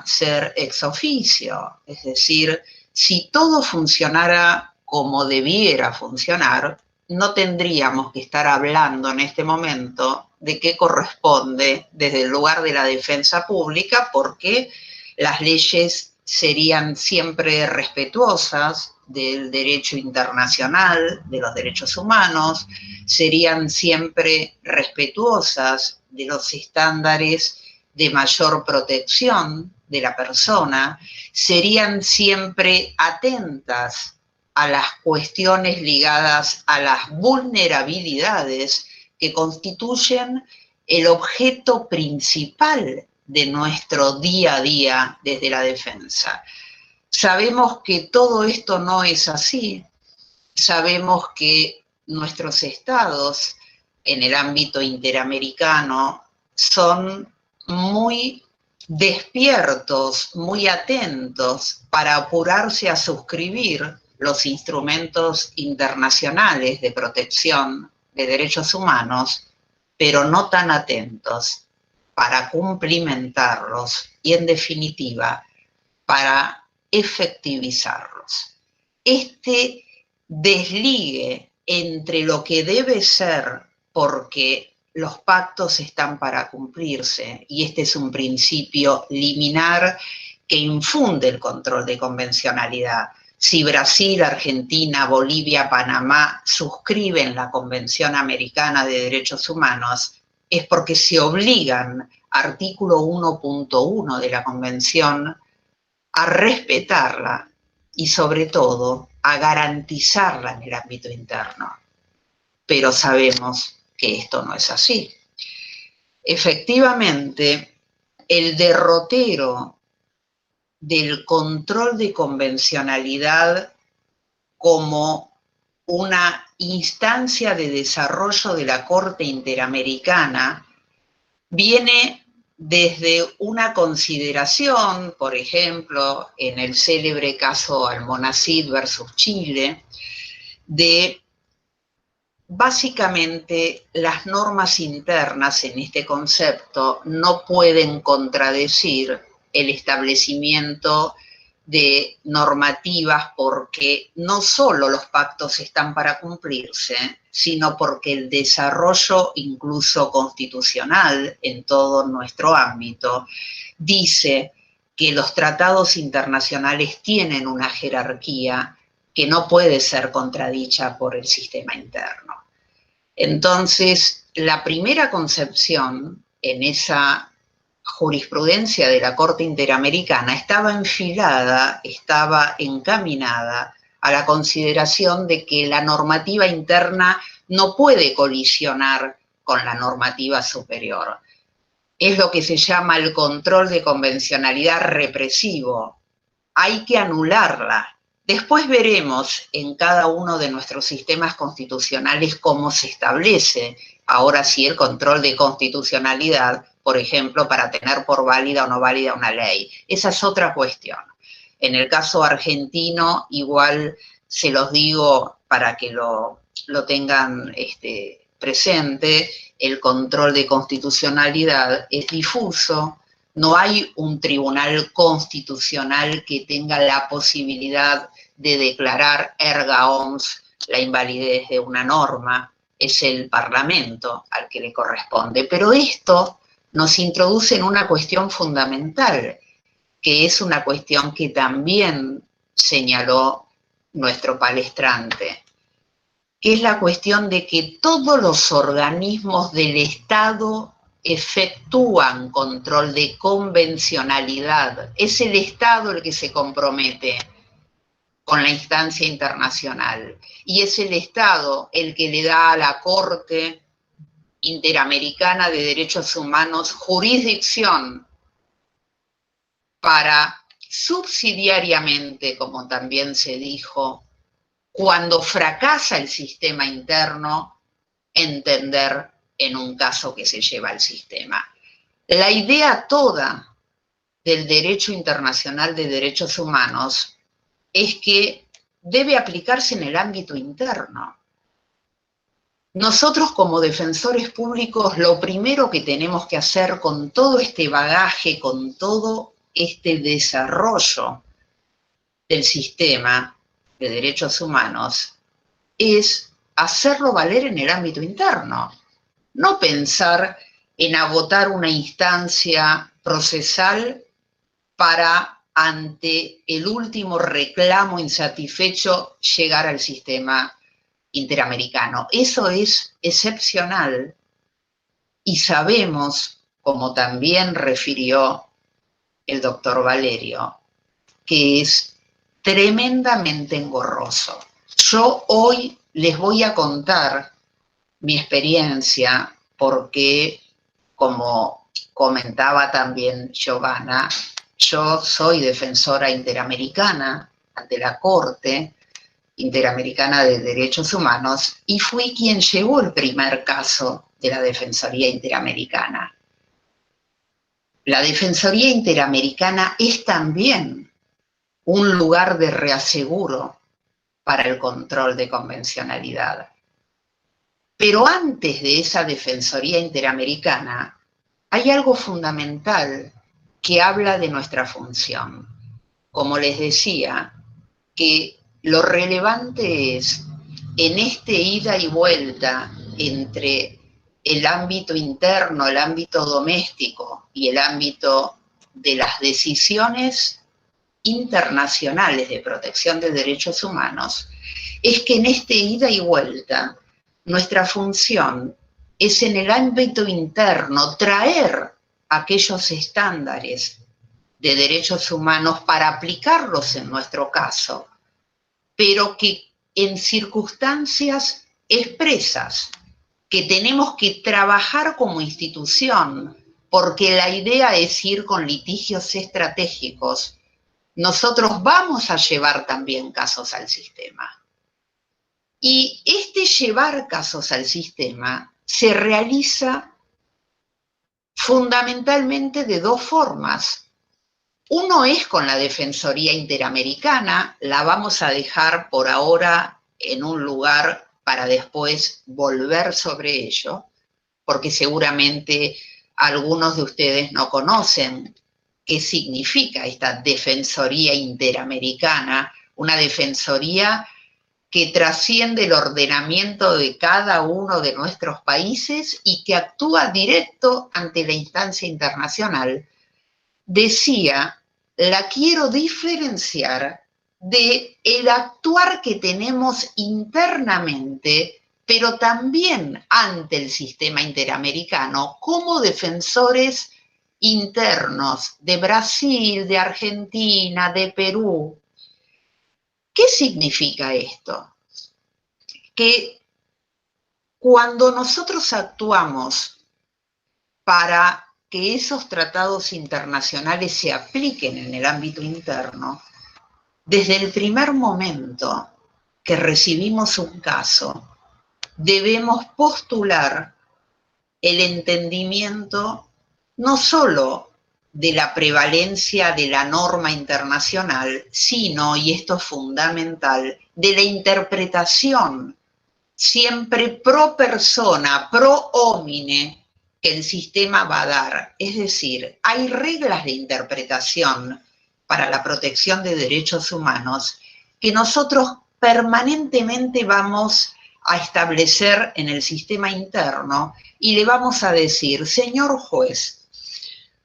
ser ex officio, es decir, si todo funcionara como debiera funcionar, no tendríamos que estar hablando en este momento de qué corresponde desde el lugar de la defensa pública, porque las leyes serían siempre respetuosas del derecho internacional, de los derechos humanos, serían siempre respetuosas de los estándares de mayor protección de la persona, serían siempre atentas a las cuestiones ligadas a las vulnerabilidades que constituyen el objeto principal de nuestro día a día desde la defensa. Sabemos que todo esto no es así. Sabemos que nuestros estados en el ámbito interamericano son muy despiertos, muy atentos para apurarse a suscribir los instrumentos internacionales de protección de derechos humanos, pero no tan atentos para cumplimentarlos y, en definitiva, para efectivizarlos. Este desligue entre lo que debe ser, porque los pactos están para cumplirse, y este es un principio liminar que infunde el control de convencionalidad. Si Brasil, Argentina, Bolivia, Panamá suscriben la Convención Americana de Derechos Humanos, es porque se obligan, artículo 1.1 de la Convención, a respetarla y sobre todo a garantizarla en el ámbito interno. Pero sabemos que esto no es así. Efectivamente, el derrotero del control de convencionalidad como una instancia de desarrollo de la Corte Interamericana viene desde una consideración, por ejemplo, en el célebre caso Almonacid versus Chile, de básicamente las normas internas en este concepto no pueden contradecir el establecimiento de normativas, porque no solo los pactos están para cumplirse, sino porque el desarrollo incluso constitucional en todo nuestro ámbito dice que los tratados internacionales tienen una jerarquía que no puede ser contradicha por el sistema interno. Entonces, la primera concepción en esa jurisprudencia de la Corte Interamericana estaba enfilada, estaba encaminada a la consideración de que la normativa interna no puede colisionar con la normativa superior. Es lo que se llama el control de convencionalidad represivo. Hay que anularla. Después veremos en cada uno de nuestros sistemas constitucionales cómo se establece ahora sí el control de constitucionalidad, por ejemplo, para tener por válida o no válida una ley. Esa es otra cuestión. En el caso argentino, igual se los digo para que lo tengan presente, el control de constitucionalidad es difuso, no hay un tribunal constitucional que tenga la posibilidad de declarar erga omnes la invalidez de una norma, es el Parlamento al que le corresponde. Pero esto nos introduce en una cuestión fundamental, que es una cuestión que también señaló nuestro palestrante, que es la cuestión de que todos los organismos del Estado efectúan control de convencionalidad. Es el Estado el que se compromete con la instancia internacional y es el Estado el que le da a la Corte Interamericana de Derechos Humanos jurisdicción para subsidiariamente, como también se dijo, cuando fracasa el sistema interno, entender en un caso que se lleva al sistema. La idea toda del derecho internacional de derechos humanos es que debe aplicarse en el ámbito interno. Nosotros como defensores públicos, lo primero que tenemos que hacer con todo este bagaje, con todo este desarrollo del sistema de derechos humanos, es hacerlo valer en el ámbito interno. No pensar en agotar una instancia procesal para, ante el último reclamo insatisfecho, llegar al sistema interamericano. Eso es excepcional y sabemos, como también refirió el doctor Valerio, que es tremendamente engorroso. Yo hoy les voy a contar mi experiencia porque, como comentaba también Giovanna, yo soy defensora interamericana ante la Corte Interamericana de Derechos Humanos y fui quien llevó el primer caso de la Defensoría Interamericana. La Defensoría Interamericana es también un lugar de reaseguro para el control de convencionalidad. Pero antes de esa Defensoría Interamericana hay algo fundamental que habla de nuestra función. Como les decía, que lo relevante es, en este ida y vuelta entre el ámbito interno, el ámbito doméstico y el ámbito de las decisiones internacionales de protección de derechos humanos, es que en este ida y vuelta nuestra función es en el ámbito interno traer aquellos estándares de derechos humanos para aplicarlos en nuestro caso, pero que en circunstancias expresas, que tenemos que trabajar como institución, porque la idea es ir con litigios estratégicos. Nosotros vamos a llevar también casos al sistema. Y este llevar casos al sistema se realiza fundamentalmente de dos formas. Uno es con la Defensoría Interamericana, la vamos a dejar por ahora en un lugar para después volver sobre ello, porque seguramente algunos de ustedes no conocen qué significa esta Defensoría Interamericana, una defensoría que trasciende el ordenamiento de cada uno de nuestros países y que actúa directo ante la instancia internacional. Decía, la quiero diferenciar de el actuar que tenemos internamente, pero también ante el sistema interamericano, como defensores internos de Brasil, de Argentina, de Perú. ¿Qué significa esto? Que cuando nosotros actuamos para que esos tratados internacionales se apliquen en el ámbito interno, desde el primer momento que recibimos un caso, debemos postular el entendimiento no solo de la prevalencia de la norma internacional, sino, y esto es fundamental, de la interpretación siempre pro persona, pro homine, que el sistema va a dar. Es decir, hay reglas de interpretación para la protección de derechos humanos que nosotros permanentemente vamos a establecer en el sistema interno y le vamos a decir, señor juez,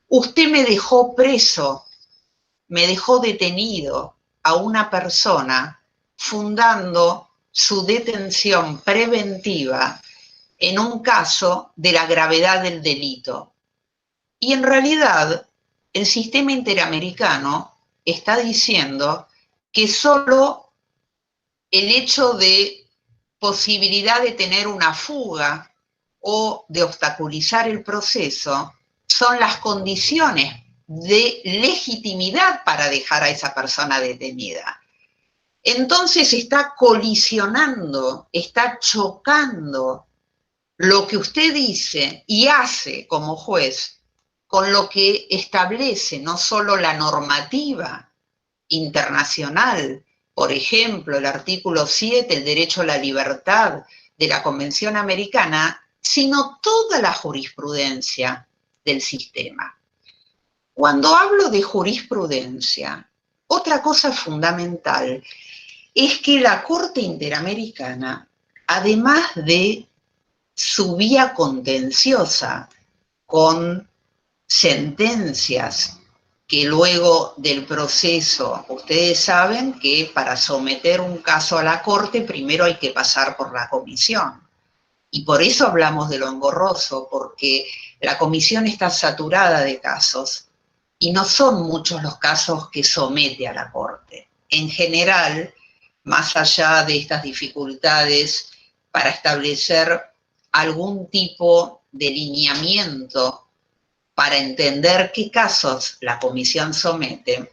usted me dejó preso, me dejó detenido a una persona fundando su detención preventiva en un caso de la gravedad del delito. Y en realidad, el sistema interamericano está diciendo que solo el hecho de posibilidad de tener una fuga o de obstaculizar el proceso son las condiciones de legitimidad para dejar a esa persona detenida. Entonces está colisionando, está chocando lo que usted dice y hace como juez con lo que establece no solo la normativa internacional, por ejemplo, el artículo 7, el derecho a la libertad de la Convención Americana, sino toda la jurisprudencia del sistema. Cuando hablo de jurisprudencia, otra cosa fundamental es que la Corte Interamericana, además de su vía contenciosa con sentencias que luego del proceso, ustedes saben que para someter un caso a la Corte primero hay que pasar por la comisión. Y por eso hablamos de lo engorroso, porque la comisión está saturada de casos y no son muchos los casos que somete a la Corte. En general, más allá de estas dificultades para establecer algún tipo de lineamiento para entender qué casos la comisión somete,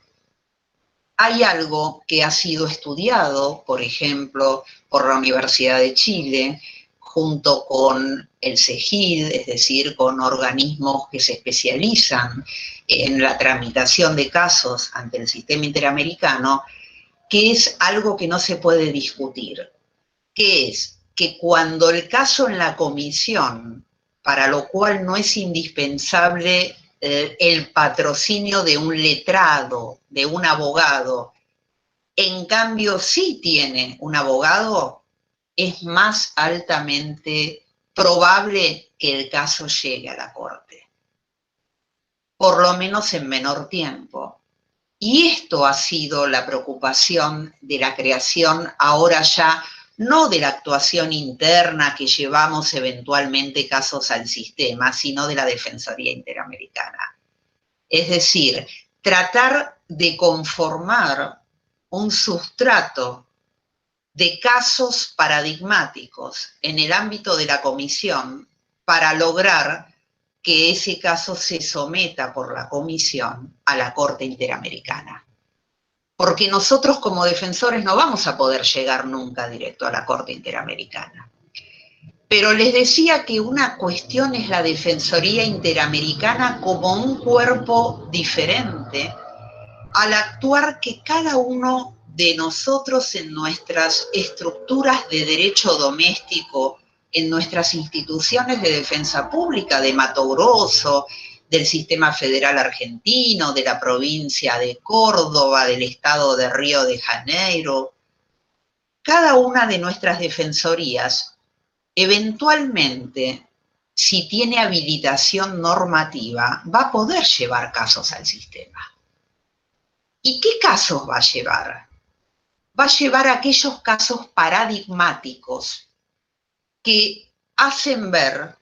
hay algo que ha sido estudiado, por ejemplo, por la Universidad de Chile, junto con el CEGID, es decir, con organismos que se especializan en la tramitación de casos ante el sistema interamericano, que es algo que no se puede discutir, que es que cuando el caso en la comisión, para lo cual no es indispensable el patrocinio de un letrado, de un abogado, en cambio sí tiene un abogado, es más altamente probable que el caso llegue a la Corte, por lo menos en menor tiempo. Y esto ha sido la preocupación de la creación ahora ya, no de la actuación interna que llevamos eventualmente casos al sistema, sino de la Defensoría Interamericana. Es decir, tratar de conformar un sustrato de casos paradigmáticos en el ámbito de la comisión para lograr que ese caso se someta por la comisión a la Corte Interamericana. Porque nosotros como defensores no vamos a poder llegar nunca directo a la Corte Interamericana. Pero les decía que una cuestión es la Defensoría Interamericana como un cuerpo diferente al actuar que cada uno de nosotros en nuestras estructuras de derecho doméstico, en nuestras instituciones de defensa pública, de Mato Grosso, del sistema federal argentino, de la provincia de Córdoba, del estado de Río de Janeiro, cada una de nuestras defensorías, eventualmente, si tiene habilitación normativa, va a poder llevar casos al sistema. ¿Y qué casos va a llevar? Va a llevar aquellos casos paradigmáticos que hacen ver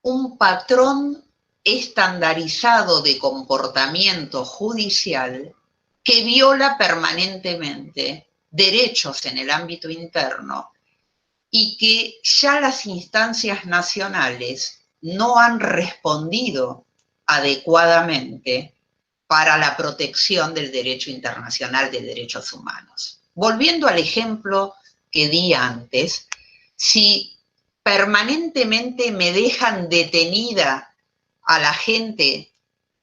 un patrón estandarizado de comportamiento judicial que viola permanentemente derechos en el ámbito interno y que ya las instancias nacionales no han respondido adecuadamente para la protección del derecho internacional de derechos humanos. Volviendo al ejemplo que di antes, si permanentemente me dejan detenida a la gente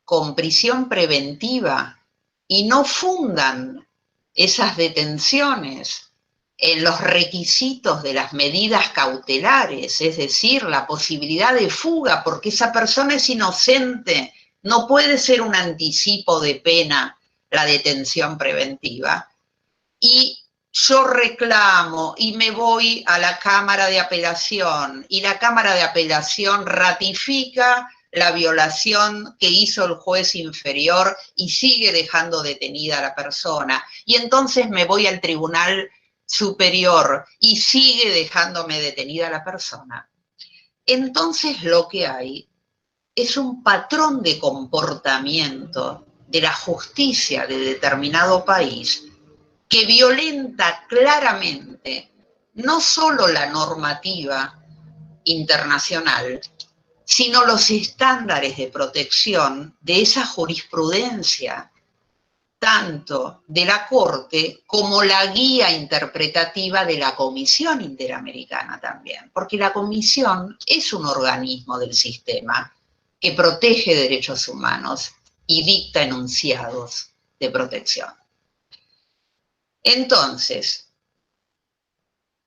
con prisión preventiva y no fundan esas detenciones en los requisitos de las medidas cautelares, es decir, la posibilidad de fuga, porque esa persona es inocente, no puede ser un anticipo de pena la detención preventiva. Y yo reclamo y me voy a la Cámara de Apelación y la Cámara de Apelación ratifica la violación que hizo el juez inferior y sigue dejando detenida a la persona. Y entonces me voy al Tribunal Superior y sigue dejándome detenida la persona. Entonces lo que hay es un patrón de comportamiento de la justicia de determinado país que violenta claramente no solo la normativa internacional, sino los estándares de protección de esa jurisprudencia, tanto de la Corte como la guía interpretativa de la Comisión Interamericana también, porque la Comisión es un organismo del sistema que protege derechos humanos y dicta enunciados de protección. Entonces,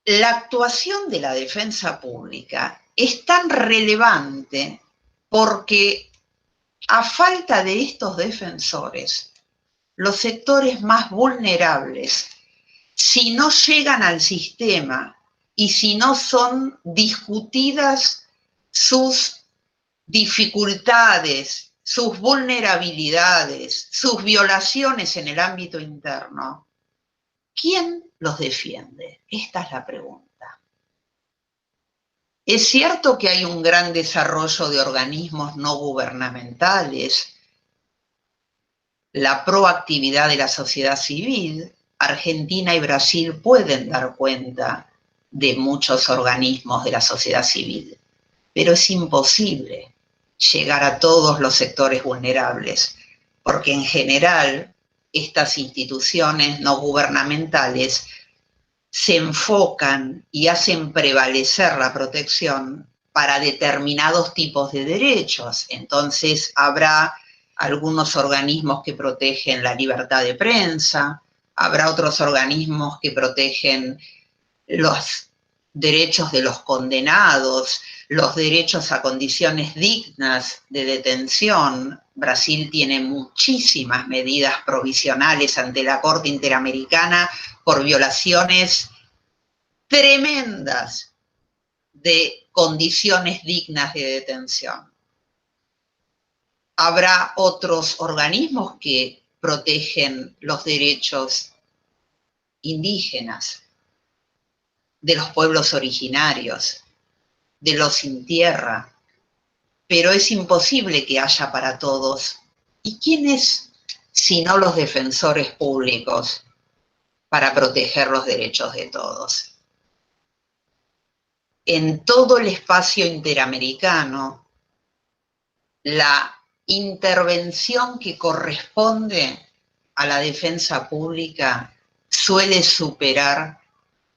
la actuación de la defensa pública es tan relevante porque a falta de estos defensores, los sectores más vulnerables, si no llegan al sistema y si no son discutidas sus dificultades, sus vulnerabilidades, sus violaciones en el ámbito interno, ¿quién los defiende? Esta es la pregunta. Es cierto que hay un gran desarrollo de organismos no gubernamentales, la proactividad de la sociedad civil. Argentina y Brasil pueden dar cuenta de muchos organismos de la sociedad civil, pero es imposible llegar a todos los sectores vulnerables, porque en general estas instituciones no gubernamentales se enfocan y hacen prevalecer la protección para determinados tipos de derechos. Entonces habrá algunos organismos que protegen la libertad de prensa, habrá otros organismos que protegen los derechos de los condenados, los derechos a condiciones dignas de detención. Brasil tiene muchísimas medidas provisionales ante la Corte Interamericana por violaciones tremendas de condiciones dignas de detención. Habrá otros organismos que protegen los derechos indígenas, de los pueblos originarios, de los sin tierra, pero es imposible que haya para todos. ¿Y quiénes, sino los defensores públicos, para proteger los derechos de todos? En todo el espacio interamericano, la intervención que corresponde a la defensa pública suele superar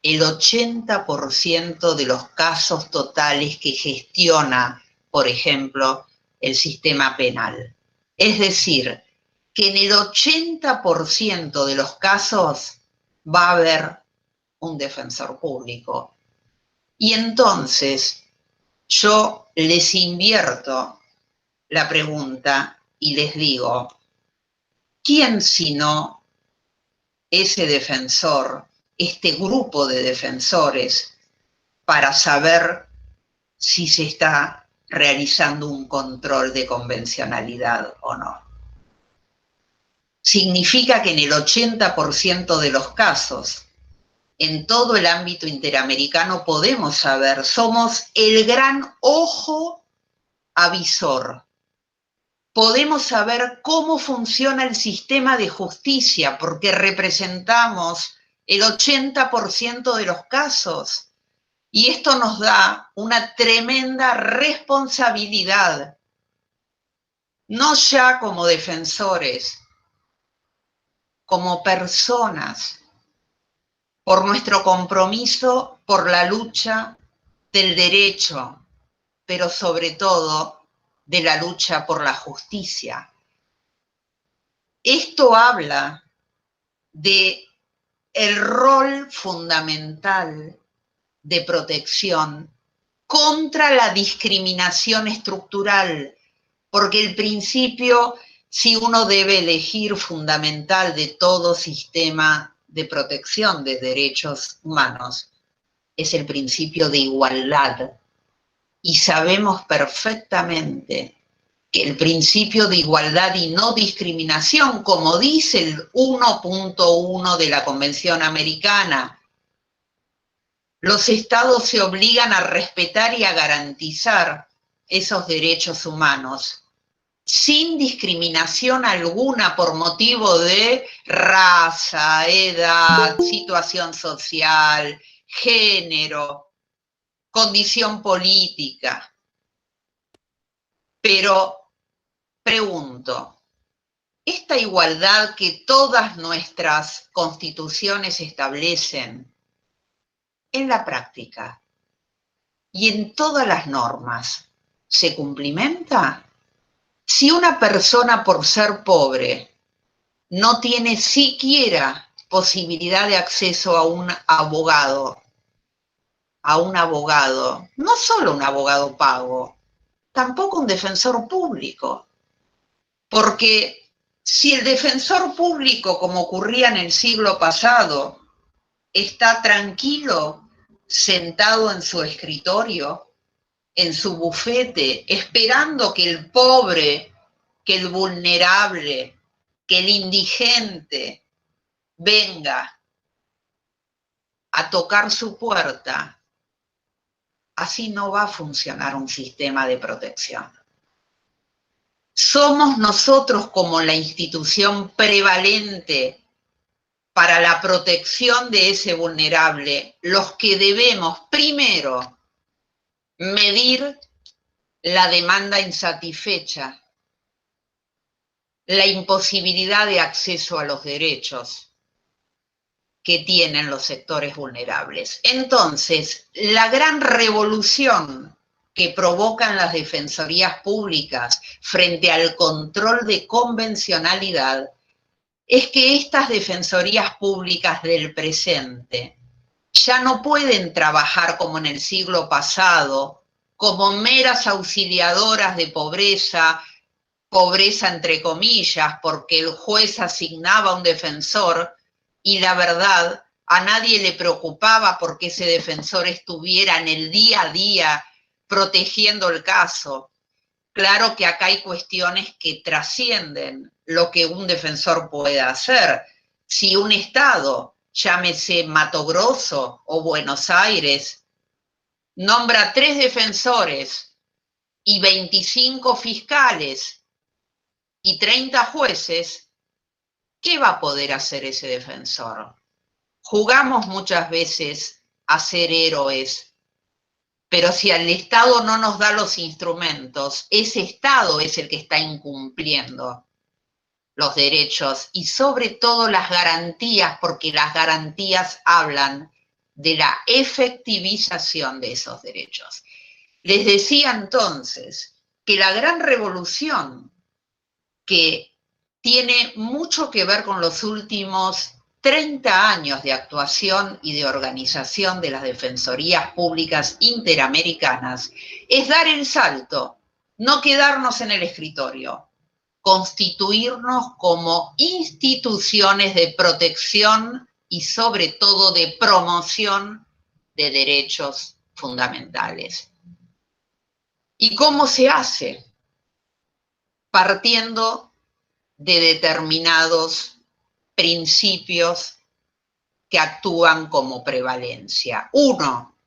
el 80% de los casos totales que gestiona, por ejemplo, el sistema penal. Es decir, que en el 80% de los casos va a haber un defensor público. Y entonces yo les invierto la pregunta y les digo, ¿quién sino ese defensor, este grupo de defensores, para saber si se está realizando un control de convencionalidad o no? Significa que en el 80% de los casos, en todo el ámbito interamericano podemos saber, somos el gran ojo avisor. Podemos saber cómo funciona el sistema de justicia porque representamos el 80% de los casos. Y esto nos da una tremenda responsabilidad, no ya como defensores, como personas, por nuestro compromiso por la lucha del derecho, pero sobre todo de la lucha por la justicia, Esto habla de el rol fundamental de protección contra la discriminación estructural, porque el principio, si uno debe elegir fundamental de todo sistema de protección de derechos humanos, es el principio de igualdad. Y sabemos perfectamente que el principio de igualdad y no discriminación, como dice el 1.1 de la Convención Americana, los estados se obligan a respetar y a garantizar esos derechos humanos sin discriminación alguna por motivo de raza, edad, situación social, género, condición política. Pero pregunto, ¿esta igualdad que todas nuestras constituciones establecen en la práctica y en todas las normas se cumplimenta? Si una persona por ser pobre no tiene siquiera posibilidad de acceso a un abogado, no solo un abogado pago, tampoco un defensor público, porque si el defensor público, como ocurría en el siglo pasado, está tranquilo, sentado en su escritorio, en su bufete, esperando que el pobre, que el vulnerable, que el indigente venga a tocar su puerta, así no va a funcionar un sistema de protección. Somos nosotros como la institución prevalente para la protección de ese vulnerable los que debemos primero medir la demanda insatisfecha, la imposibilidad de acceso a los derechos que tienen los sectores vulnerables. Entonces, la gran revolución que provocan las defensorías públicas frente al control de convencionalidad es que estas defensorías públicas del presente ya no pueden trabajar como en el siglo pasado, como meras auxiliadoras de pobreza entre comillas, porque el juez asignaba un defensor y la verdad a nadie le preocupaba porque ese defensor estuviera en el día a día protegiendo el caso. Claro que acá hay cuestiones que trascienden lo que un defensor puede hacer. Si un estado, llámese Mato Grosso o Buenos Aires, nombra 3 defensores y 25 fiscales y 30 jueces, ¿qué va a poder hacer ese defensor? Jugamos muchas veces a ser héroes, pero si el Estado no nos da los instrumentos, ese Estado es el que está incumpliendo los derechos y sobre todo las garantías, porque las garantías hablan de la efectivización de esos derechos. Les decía entonces que la gran revolución que tiene mucho que ver con los últimos 30 años de actuación y de organización de las defensorías públicas interamericanas, es dar el salto, no quedarnos en el escritorio, constituirnos como instituciones de protección y sobre todo de promoción de derechos fundamentales. ¿Y cómo se hace? Partiendo de determinados principios que actúan como prevalencia. 1,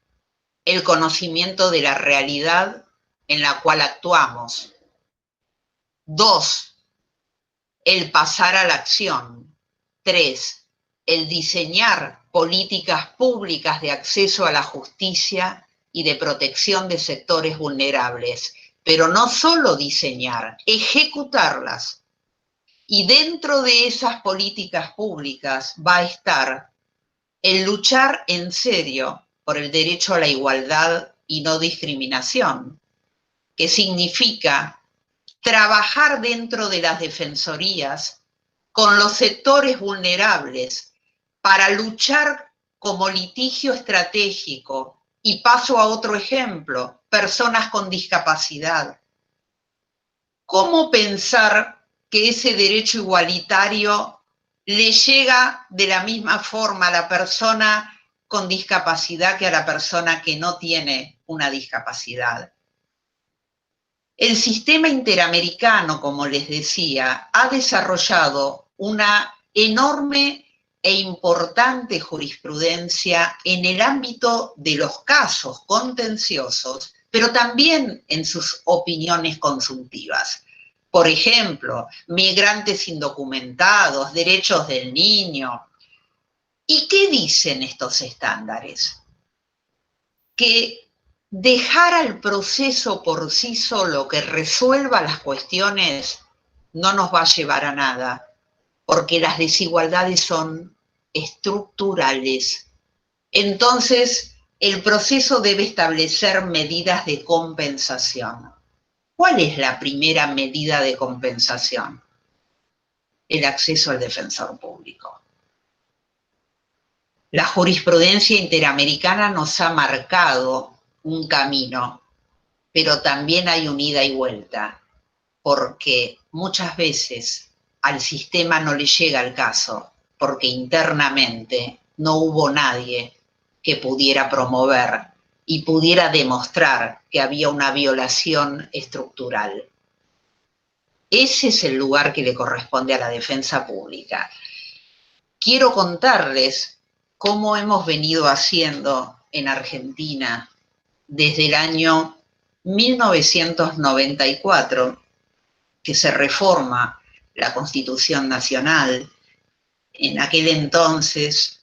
el conocimiento de la realidad en la cual actuamos. 2, el pasar a la acción. 3, el diseñar políticas públicas de acceso a la justicia y de protección de sectores vulnerables. Pero no solo diseñar, ejecutarlas. Y dentro de esas políticas públicas va a estar el luchar en serio por el derecho a la igualdad y no discriminación, que significa trabajar dentro de las defensorías con los sectores vulnerables para luchar como litigio estratégico. Y paso a otro ejemplo, personas con discapacidad. ¿Cómo pensar que ese derecho igualitario le llega de la misma forma a la persona con discapacidad que a la persona que no tiene una discapacidad? El sistema interamericano, como les decía, ha desarrollado una enorme e importante jurisprudencia en el ámbito de los casos contenciosos, pero también en sus opiniones consultivas. Por ejemplo, migrantes indocumentados, derechos del niño. ¿Y qué dicen estos estándares? Que dejar al proceso por sí solo que resuelva las cuestiones no nos va a llevar a nada, porque las desigualdades son estructurales. Entonces, el proceso debe establecer medidas de compensación. ¿Cuál es la primera medida de compensación? El acceso al defensor público. La jurisprudencia interamericana nos ha marcado un camino, pero también hay un ida y vuelta, porque muchas veces al sistema no le llega el caso, porque internamente no hubo nadie que pudiera promover y pudiera demostrar que había una violación estructural. Ese es el lugar que le corresponde a la defensa pública. Quiero contarles cómo hemos venido haciendo en Argentina desde el año 1994, que se reforma la Constitución Nacional. En aquel entonces,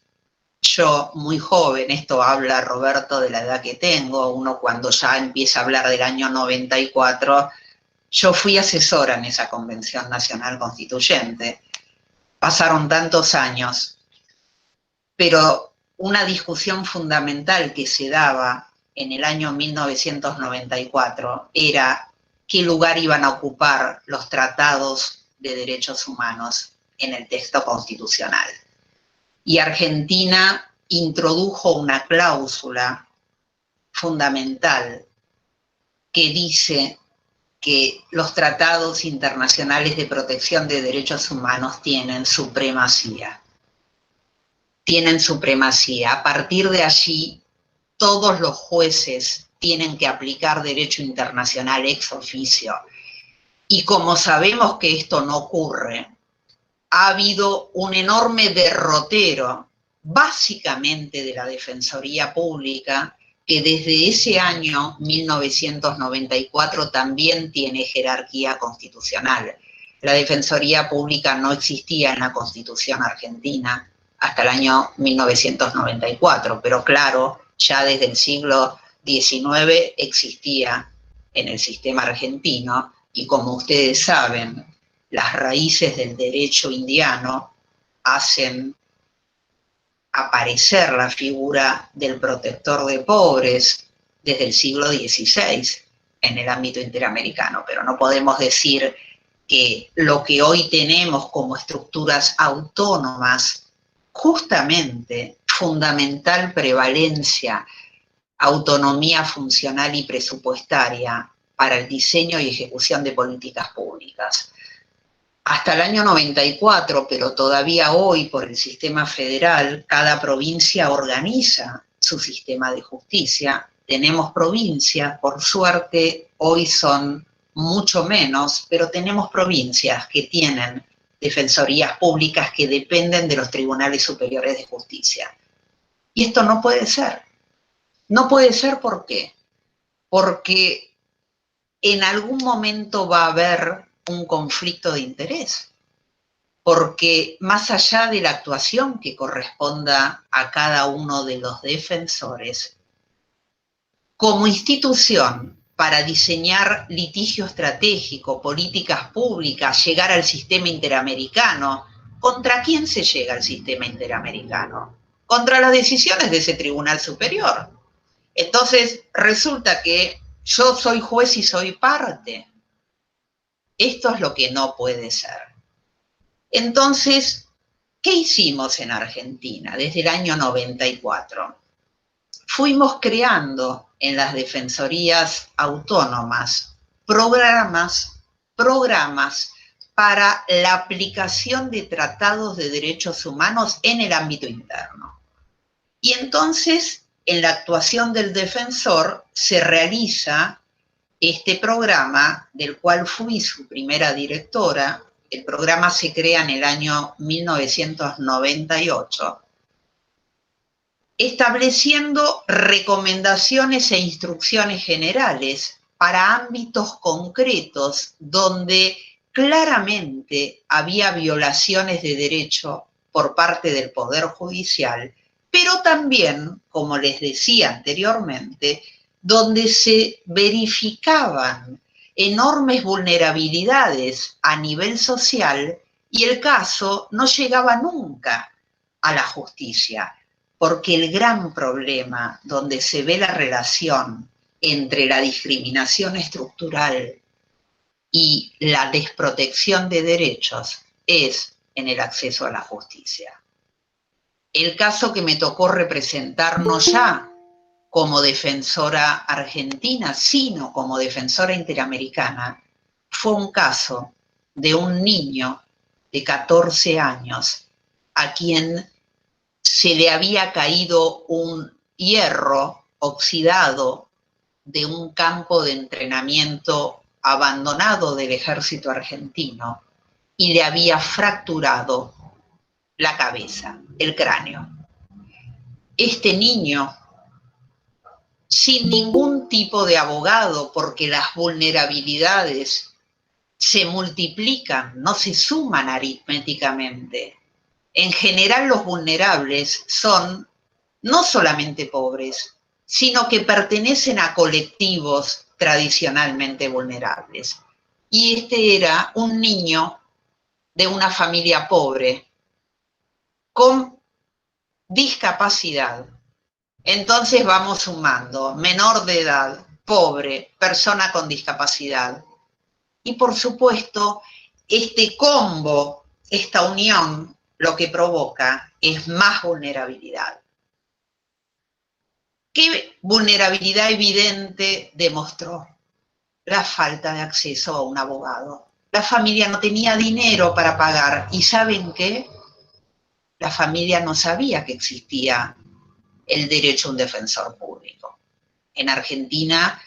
yo muy joven, esto habla Roberto de la edad que tengo, uno cuando ya empieza a hablar del año 94, yo fui asesora en esa Convención Nacional Constituyente. Pasaron tantos años, pero una discusión fundamental que se daba en el año 1994 era qué lugar iban a ocupar los tratados de derechos humanos en el texto constitucional. Y Argentina introdujo una cláusula fundamental que dice que los tratados internacionales de protección de derechos humanos tienen supremacía. Tienen supremacía. A partir de allí, todos los jueces tienen que aplicar derecho internacional ex oficio. Y como sabemos que esto no ocurre, ha habido un enorme derrotero, básicamente de la Defensoría Pública, que desde ese año 1994 también tiene jerarquía constitucional. La Defensoría Pública no existía en la Constitución argentina hasta el año 1994, pero claro, ya desde el siglo XIX existía en el sistema argentino, y como ustedes saben, las raíces del derecho indiano hacen aparecer la figura del protector de pobres desde el siglo XVI en el ámbito interamericano, pero no podemos decir que lo que hoy tenemos como estructuras autónomas, justamente fundamental prevalencia, autonomía funcional y presupuestaria para el diseño y ejecución de políticas públicas. Hasta el año 94, pero todavía hoy por el sistema federal, cada provincia organiza su sistema de justicia. Tenemos provincias, por suerte hoy son mucho menos, pero tenemos provincias que tienen defensorías públicas que dependen de los tribunales superiores de justicia. Y esto no puede ser. No puede ser, ¿por qué? Porque en algún momento va a haber un conflicto de interés, porque más allá de la actuación que corresponda a cada uno de los defensores, como institución para diseñar litigio estratégico, políticas públicas, llegar al sistema interamericano, ¿contra quién se llega al sistema interamericano? Contra las decisiones de ese tribunal superior. Entonces, resulta que yo soy juez y soy parte. Esto es lo que no puede ser. Entonces, ¿qué hicimos en Argentina desde el año 94? Fuimos creando en las defensorías autónomas programas para la aplicación de tratados de derechos humanos en el ámbito interno. Y entonces, en la actuación del defensor, se realiza este programa, del cual fui su primera directora. El programa se crea en el año 1998, estableciendo recomendaciones e instrucciones generales para ámbitos concretos donde claramente había violaciones de derecho por parte del Poder Judicial, pero también, como les decía anteriormente, donde se verificaban enormes vulnerabilidades a nivel social y el caso no llegaba nunca a la justicia, porque el gran problema donde se ve la relación entre la discriminación estructural y la desprotección de derechos es en el acceso a la justicia. El caso que me tocó representar no ya como defensora argentina, sino como defensora interamericana, fue un caso de un niño de 14 años a quien se le había caído un hierro oxidado de un campo de entrenamiento abandonado del ejército argentino y le había fracturado la cabeza, el cráneo. Este niño, sin ningún tipo de abogado, porque las vulnerabilidades se multiplican, no se suman aritméticamente. En general, los vulnerables son no solamente pobres, sino que pertenecen a colectivos tradicionalmente vulnerables. Y este era un niño de una familia pobre, con discapacidad. Entonces vamos sumando: menor de edad, pobre, persona con discapacidad. Y por supuesto, este combo, esta unión, lo que provoca es más vulnerabilidad. ¿Qué vulnerabilidad evidente demostró? La falta de acceso a un abogado. La familia no tenía dinero para pagar. ¿Y saben qué? La familia no sabía que existía el derecho a un defensor público. En Argentina,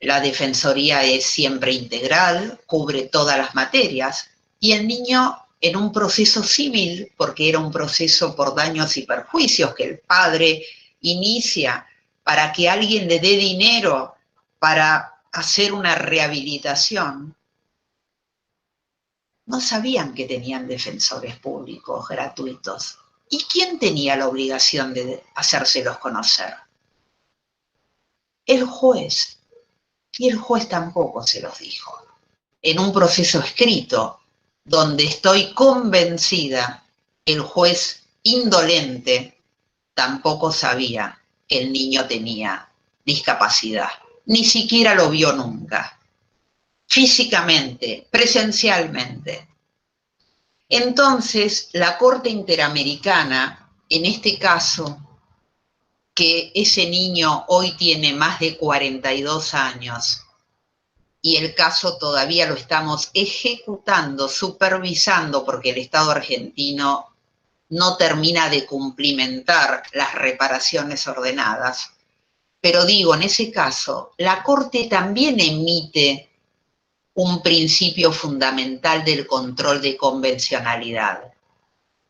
la defensoría es siempre integral, cubre todas las materias, y el niño, en un proceso civil, porque era un proceso por daños y perjuicios que el padre inicia para que alguien le dé dinero para hacer una rehabilitación, no sabían que tenían defensores públicos gratuitos. ¿Y quién tenía la obligación de hacérselos conocer? El juez. Y el juez tampoco se los dijo. En un proceso escrito, donde estoy convencida, el juez indolente tampoco sabía que el niño tenía discapacidad. Ni siquiera lo vio nunca. Físicamente, presencialmente. Entonces, la Corte Interamericana, en este caso, que ese niño hoy tiene más de 42 años y el caso todavía lo estamos ejecutando, supervisando, porque el Estado argentino no termina de cumplimentar las reparaciones ordenadas. Pero digo, en ese caso, la Corte también emite un principio fundamental del control de convencionalidad.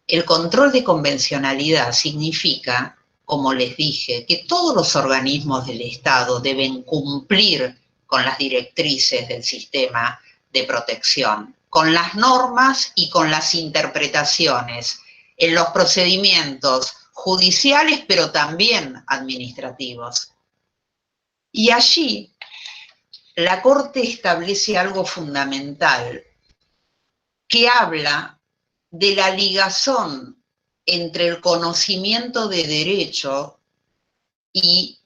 El control de convencionalidad significa, como les dije, que todos los organismos del Estado deben cumplir con las directrices del sistema de protección, con las normas y con las interpretaciones en los procedimientos judiciales, pero también administrativos. Y allí la Corte establece algo fundamental, que habla de la ligazón entre el conocimiento de derecho y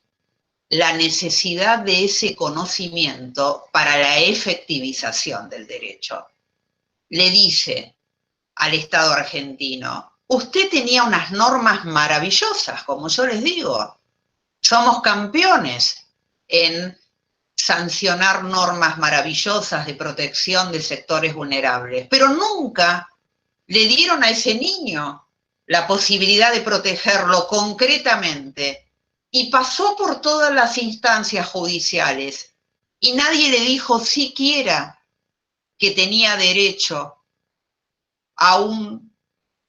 la necesidad de ese conocimiento para la efectivización del derecho. Le dice, al Estado argentino. Usted tenía unas normas maravillosas, como yo les digo. Somos campeones en sancionar normas maravillosas de protección de sectores vulnerables, pero nunca le dieron a ese niño la posibilidad de protegerlo concretamente, y pasó por todas las instancias judiciales, y nadie le dijo siquiera que tenía derecho a un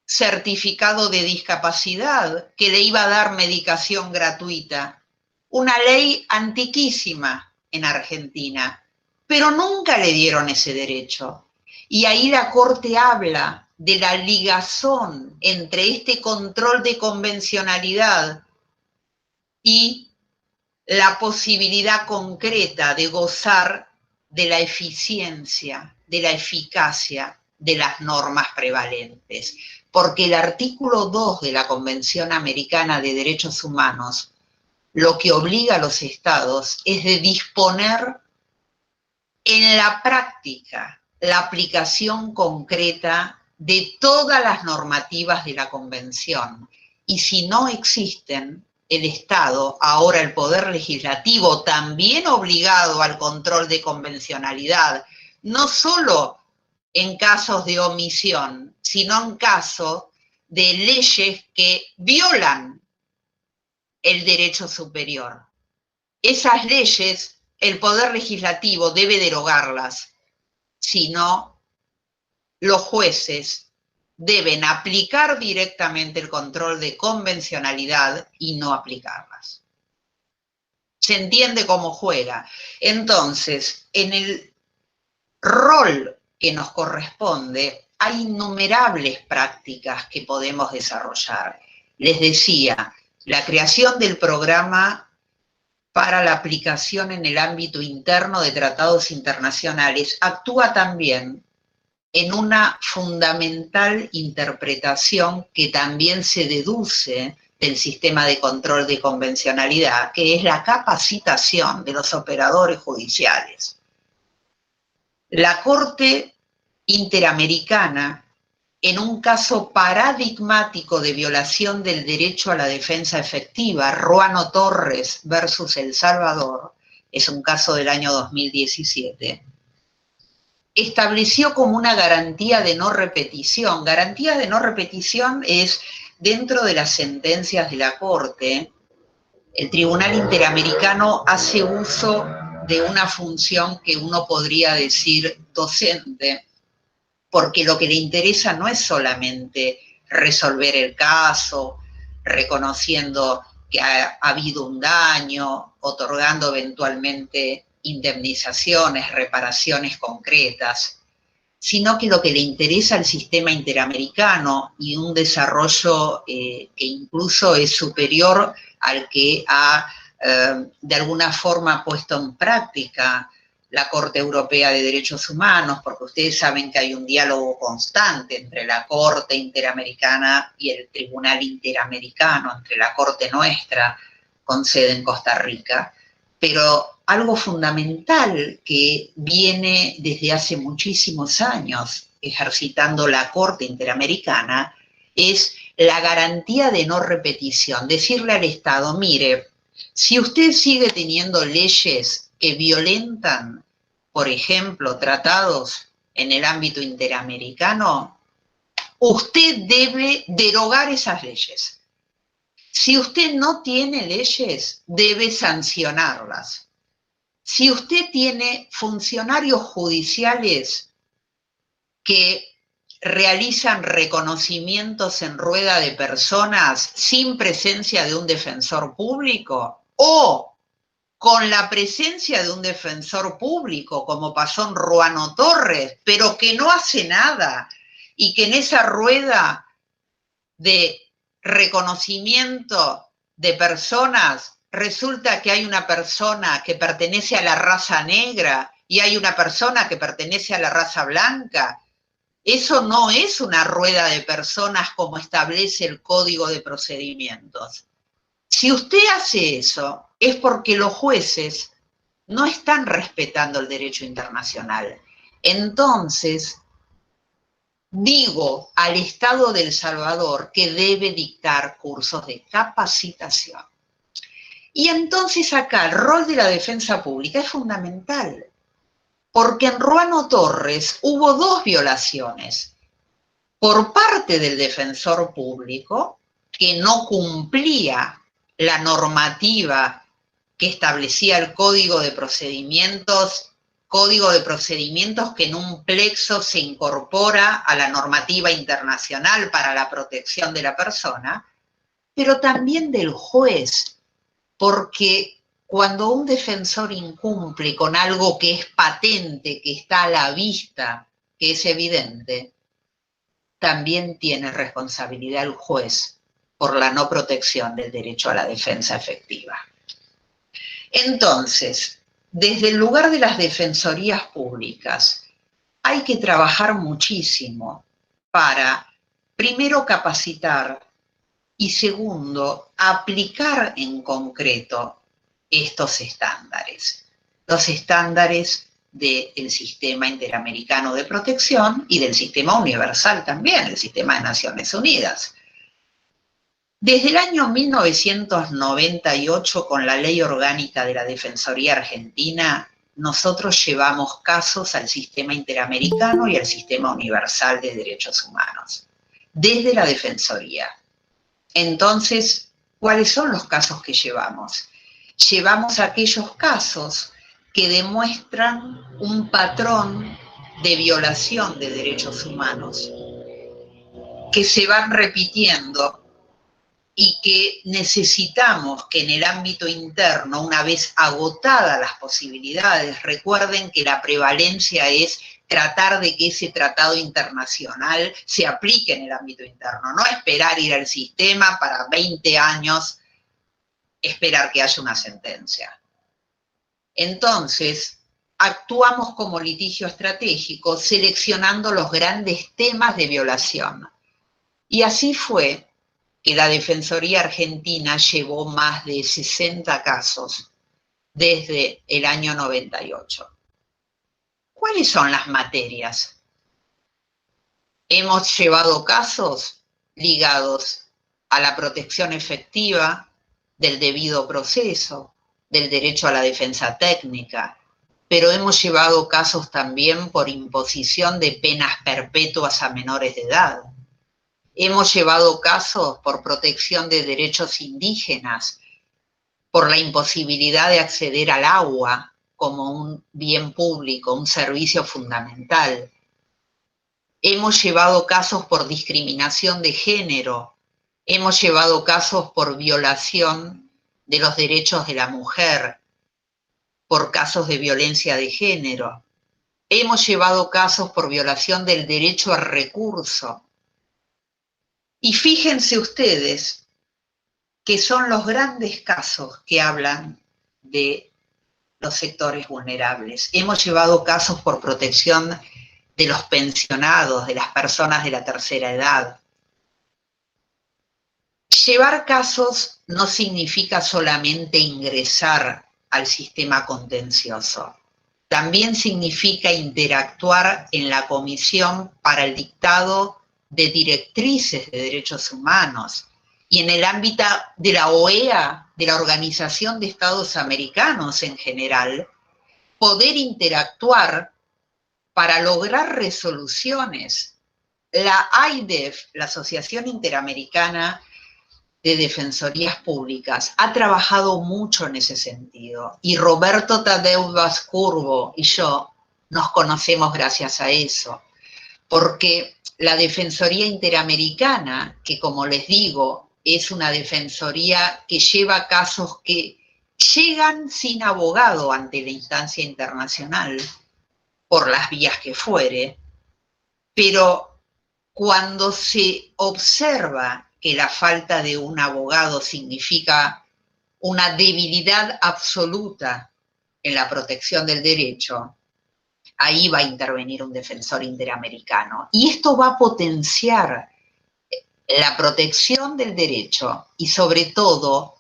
certificado de discapacidad que le iba a dar medicación gratuita. Una ley antiquísima en Argentina, pero nunca le dieron ese derecho. Y ahí la Corte habla de la ligazón entre este control de convencionalidad y la posibilidad concreta de gozar de la eficiencia, de la eficacia de las normas prevalentes. Porque el artículo 2 de la Convención Americana de Derechos Humanos lo que obliga a los estados es de disponer en la práctica la aplicación concreta de todas las normativas de la Convención. Y si no existen, el Estado, ahora el Poder Legislativo, también obligado al control de convencionalidad, no solo en casos de omisión, sino en casos de leyes que violan el derecho superior. Esas leyes, el Poder Legislativo debe derogarlas, si no, los jueces deben aplicar directamente el control de convencionalidad y no aplicarlas. ¿Se entiende cómo juega? Entonces, en el rol que nos corresponde, hay innumerables prácticas que podemos desarrollar. Les decía, la creación del programa para la aplicación en el ámbito interno de tratados internacionales actúa también en una fundamental interpretación que también se deduce del sistema de control de convencionalidad, que es la capacitación de los operadores judiciales. La Corte Interamericana, en un caso paradigmático de violación del derecho a la defensa efectiva, Ruano Torres versus El Salvador, es un caso del año 2017, estableció como una garantía de no repetición. Garantía de no repetición es, dentro de las sentencias de la Corte, el Tribunal Interamericano hace uso de una función que uno podría decir docente, porque lo que le interesa no es solamente resolver el caso, reconociendo que ha habido un daño, otorgando eventualmente indemnizaciones, reparaciones concretas, sino que lo que le interesa al sistema interamericano y un desarrollo que incluso es superior al que ha de alguna forma puesto en práctica la Corte Europea de Derechos Humanos, porque ustedes saben que hay un diálogo constante entre la Corte Interamericana y el Tribunal Interamericano, entre la Corte nuestra, con sede en Costa Rica, pero algo fundamental que viene desde hace muchísimos años ejercitando la Corte Interamericana es la garantía de no repetición. Decirle al Estado, mire, si usted sigue teniendo leyes que violentan, por ejemplo, tratados en el ámbito interamericano, usted debe derogar esas leyes. Si usted no tiene leyes, debe sancionarlas. Si usted tiene funcionarios judiciales que realizan reconocimientos en rueda de personas sin presencia de un defensor público, o con la presencia de un defensor público, como pasó en Ruano Torres, pero que no hace nada, y que en esa rueda de reconocimiento de personas resulta que hay una persona que pertenece a la raza negra y hay una persona que pertenece a la raza blanca. Eso no es una rueda de personas como establece el Código de Procedimientos. Si usted hace eso, es porque los jueces no están respetando el derecho internacional. Entonces, digo al Estado de El Salvador que debe dictar cursos de capacitación. Y entonces acá el rol de la defensa pública es fundamental, porque en Ruano Torres hubo 2 violaciones por parte del defensor público, que no cumplía la normativa que establecía el Código de Procedimientos que en un plexo se incorpora a la normativa internacional para la protección de la persona, pero también del juez, porque cuando un defensor incumple con algo que es patente, que está a la vista, que es evidente, también tiene responsabilidad el juez por la no protección del derecho a la defensa efectiva. Entonces, desde el lugar de las defensorías públicas, hay que trabajar muchísimo para, primero, capacitar y, segundo, aplicar en concreto estos estándares. Los estándares del Sistema Interamericano de Protección y del Sistema Universal también, el Sistema de Naciones Unidas. Desde el año 1998, con la Ley Orgánica de la Defensoría Argentina, nosotros llevamos casos al Sistema Interamericano y al Sistema Universal de Derechos Humanos, desde la Defensoría. Entonces, ¿cuáles son los casos que llevamos? Llevamos aquellos casos que demuestran un patrón de violación de derechos humanos que se van repitiendo y que necesitamos que en el ámbito interno, una vez agotadas las posibilidades, recuerden que la prevalencia es tratar de que ese tratado internacional se aplique en el ámbito interno, no esperar ir al sistema para 20 años, esperar que haya una sentencia. Entonces, actuamos como litigio estratégico seleccionando los grandes temas de violación. Y así fue que la Defensoría Argentina llevó más de 60 casos desde el año 98. ¿Cuáles son las materias? Hemos llevado casos ligados a la protección efectiva del debido proceso, del derecho a la defensa técnica, pero hemos llevado casos también por imposición de penas perpetuas a menores de edad. Hemos llevado casos por protección de derechos indígenas, por la imposibilidad de acceder al agua como un bien público, un servicio fundamental. Hemos llevado casos por discriminación de género, hemos llevado casos por violación de los derechos de la mujer, por casos de violencia de género. Hemos llevado casos por violación del derecho al recurso. Y fíjense ustedes que son los grandes casos que hablan de los sectores vulnerables. Hemos llevado casos por protección de los pensionados, de las personas de la tercera edad. Llevar casos no significa solamente ingresar al sistema contencioso. También significa interactuar en la Comisión para el Dictado de Directrices de Derechos Humanos y en el ámbito de la OEA, de la Organización de Estados Americanos en general, poder interactuar para lograr resoluciones. La AIDEF, la Asociación Interamericana de Defensorías Públicas, ha trabajado mucho en ese sentido. Y Roberto Tadeu Bascurbo y yo nos conocemos gracias a eso. Porque la Defensoría Interamericana, que como les digo, es una defensoría que lleva casos que llegan sin abogado ante la instancia internacional, por las vías que fuere, pero cuando se observa que la falta de un abogado significa una debilidad absoluta en la protección del derecho, ahí va a intervenir un defensor interamericano. Y esto va a potenciar la protección del derecho y sobre todo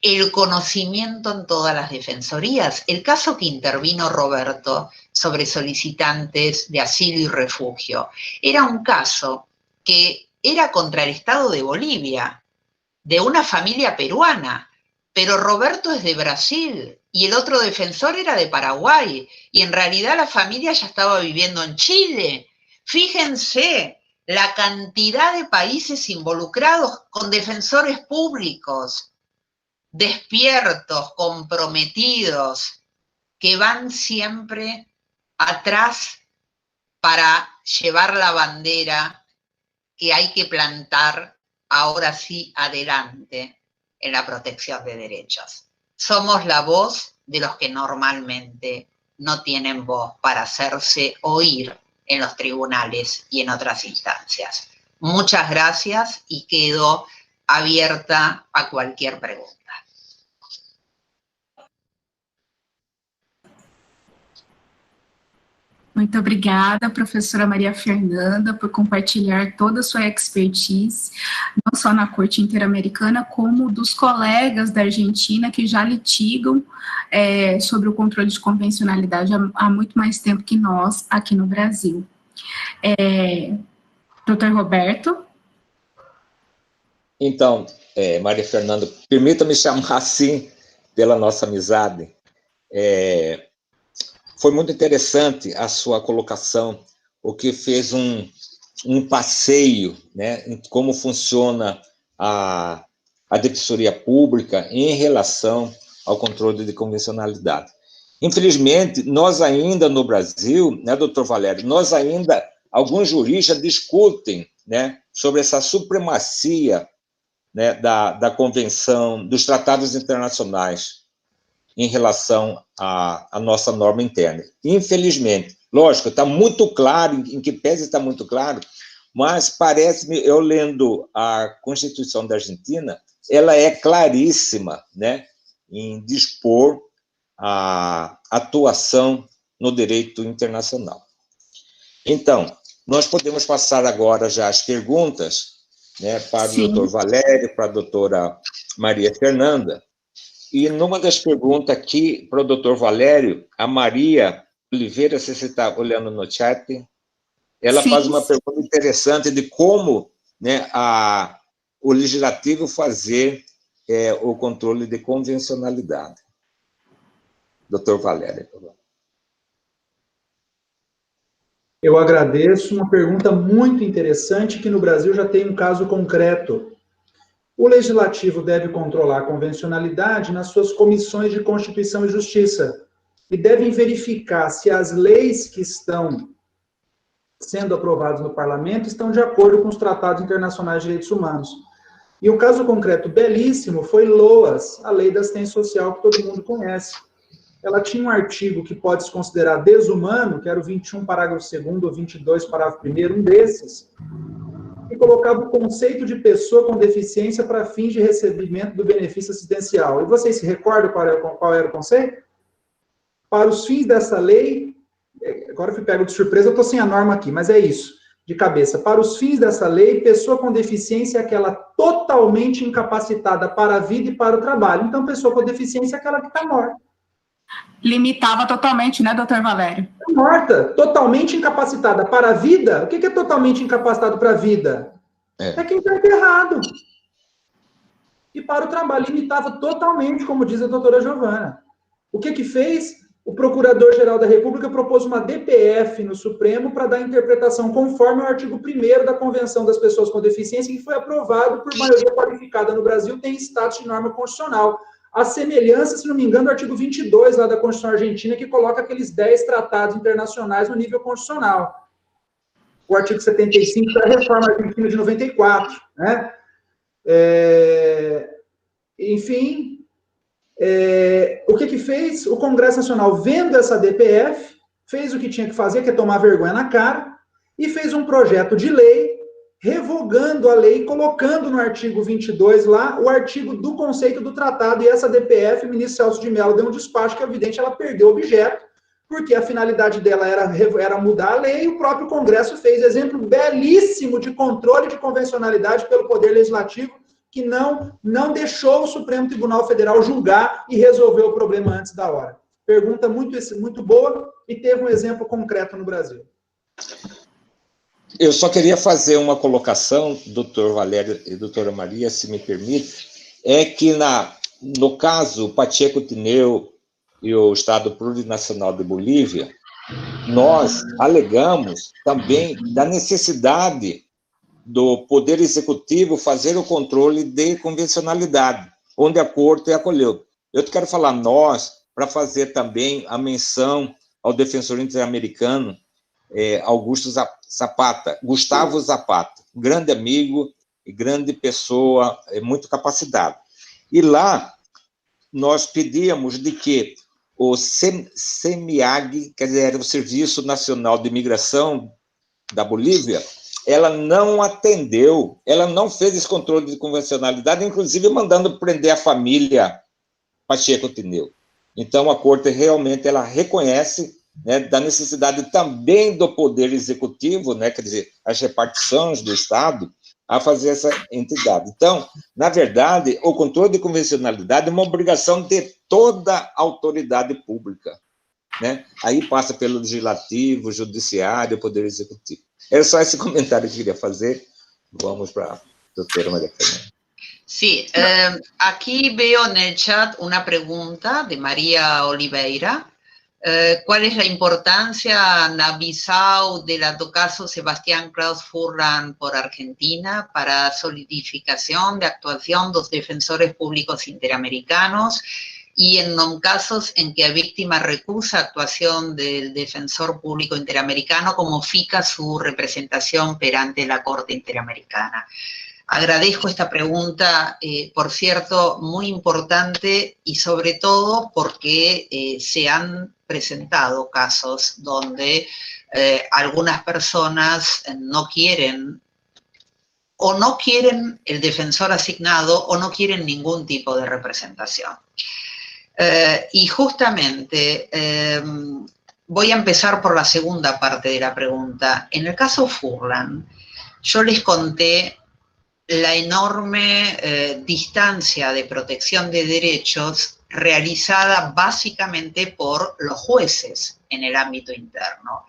el conocimiento en todas las defensorías. El caso que intervino Roberto sobre solicitantes de asilo y refugio era un caso que era contra el Estado de Bolivia, de una familia peruana, pero Roberto es de Brasil y el otro defensor era de Paraguay, y en realidad la familia ya estaba viviendo en Chile. Fíjense la cantidad de países involucrados con defensores públicos, despiertos, comprometidos, que van siempre atrás para llevar la bandera que hay que plantar ahora sí adelante en la protección de derechos. Somos la voz de los que normalmente no tienen voz para hacerse oír en los tribunales y en otras instancias. Muchas gracias y quedo abierta a cualquier pregunta. Muito obrigada, professora Maria Fernanda, por compartilhar toda a sua expertise, não só na Corte Interamericana, como dos colegas da Argentina que já litigam sobre o controle de convencionalidade há muito mais tempo que nós aqui no Brasil. Doutor Roberto? Então, Maria Fernanda, permita-me chamar assim pela nossa amizade. Foi muito interessante a sua colocação, porque fez um passeio, né, em como funciona a defensoria pública em relação ao controle de convencionalidade. Infelizmente, nós ainda no Brasil, né, doutor Valério, alguns juristas discutem, né, sobre essa supremacia, né, da convenção, dos tratados internacionais, em relação à nossa norma interna. Infelizmente, lógico, está muito claro, em que pese está muito claro, mas parece-me, eu lendo a Constituição da Argentina, ela é claríssima, né, em dispor a atuação no direito internacional. Então, nós podemos passar agora já as perguntas, né, para o doutor Valério, para a doutora Maria Fernanda. E numa das perguntas aqui para o doutor Valério, a Maria Oliveira, se você está olhando no chat, ela faz uma pergunta interessante de como, né, o legislativo fazer o controle de convencionalidade. Doutor Valério, por favor. Eu agradeço, uma pergunta muito interessante, que no Brasil já tem um caso concreto. O Legislativo deve controlar a convencionalidade nas suas comissões de Constituição e Justiça e devem verificar se as leis que estão sendo aprovadas no Parlamento estão de acordo com os tratados internacionais de direitos humanos. E um caso concreto belíssimo foi LOAS, a Lei da Assistência Social, que todo mundo conhece. Ela tinha um artigo que pode se considerar desumano, que era o 21, parágrafo 2º, ou 22, parágrafo 1º, um desses, e colocava o conceito de pessoa com deficiência para fins de recebimento do benefício assistencial. E vocês se recordam qual era o conceito? Para os fins dessa lei, agora eu fui pego de surpresa, eu estou sem a norma aqui, mas é isso, de cabeça. Para os fins dessa lei, pessoa com deficiência é aquela totalmente incapacitada para a vida e para o trabalho. Então, pessoa com deficiência é aquela que está morta. Limitava totalmente, né, doutor Valério? Morta, totalmente incapacitada para a vida. O que é totalmente incapacitado para a vida? É quem está enterrado. E para o trabalho, limitava totalmente, como diz a doutora Giovana. O que fez? O Procurador-Geral da República propôs uma DPF no Supremo para dar interpretação conforme ao artigo 1º da Convenção das Pessoas com Deficiência, que foi aprovado por maioria qualificada no Brasil, tem status de norma constitucional. A semelhança, se não me engano, do artigo 22 lá da Constituição Argentina, que coloca aqueles 10 tratados internacionais no nível constitucional. O artigo 75 da reforma argentina de 94, né? Enfim, o que fez? O Congresso Nacional, vendo essa DPF, fez o que tinha que fazer, que é tomar vergonha na cara, e fez um projeto de lei revogando a lei, colocando no artigo 22 lá, o artigo do conceito do tratado, e essa DPF, o ministro Celso de Mello deu um despacho que, é evidente, ela perdeu o objeto, porque a finalidade dela era mudar a lei, e o próprio Congresso fez exemplo belíssimo de controle de convencionalidade pelo Poder Legislativo, que não deixou o Supremo Tribunal Federal julgar e resolver o problema antes da hora. Pergunta muito boa e teve um exemplo concreto no Brasil. Eu só queria fazer uma colocação, doutor Valério e doutora Maria, se me permite, é que no caso Pacheco Tineo e o Estado Plurinacional de Bolívia, nós alegamos também da necessidade do Poder Executivo fazer o controle de convencionalidade, onde a Corte acolheu. Eu quero falar nós, para fazer também a menção ao defensor interamericano, Gustavo Zapata, grande amigo e grande pessoa, muito capacitada. E lá nós pedíamos de que o CEMIAG, quer dizer, o Serviço Nacional de Imigração da Bolívia, ela não atendeu, ela não fez esse controle de convencionalidade, inclusive mandando prender a família Pacheco Tineo. Então, a Corte realmente ela reconhece, né, da necessidade também do Poder Executivo, né, quer dizer, as repartições do Estado, a fazer essa entidade. Então, na verdade, o controle de convencionalidade é uma obrigação de toda a autoridade pública, né? Aí passa pelo Legislativo, Judiciário, Poder Executivo. Era só esse comentário que eu queria fazer. Vamos para a doutora María Fernanda. Sí, aquí veo en el chat una pregunta de María Oliveira. ¿Cuál es la importancia na Bissau del caso Sebastián Klaus Furlan por Argentina para a solidificación de actuación dos defensores públicos interamericanos y en los casos en que a víctima recusa actuación del defensor público interamericano, como fica su representación perante la Corte Interamericana? Agradezco esta pregunta, por cierto, muy importante y sobre todo porque se han presentado casos donde algunas personas no quieren el defensor asignado o no quieren ningún tipo de representación. Y justamente voy a empezar por la segunda parte de la pregunta. En el caso Furlan, yo les conté la enorme distancia de protección de derechos realizada básicamente por los jueces en el ámbito interno.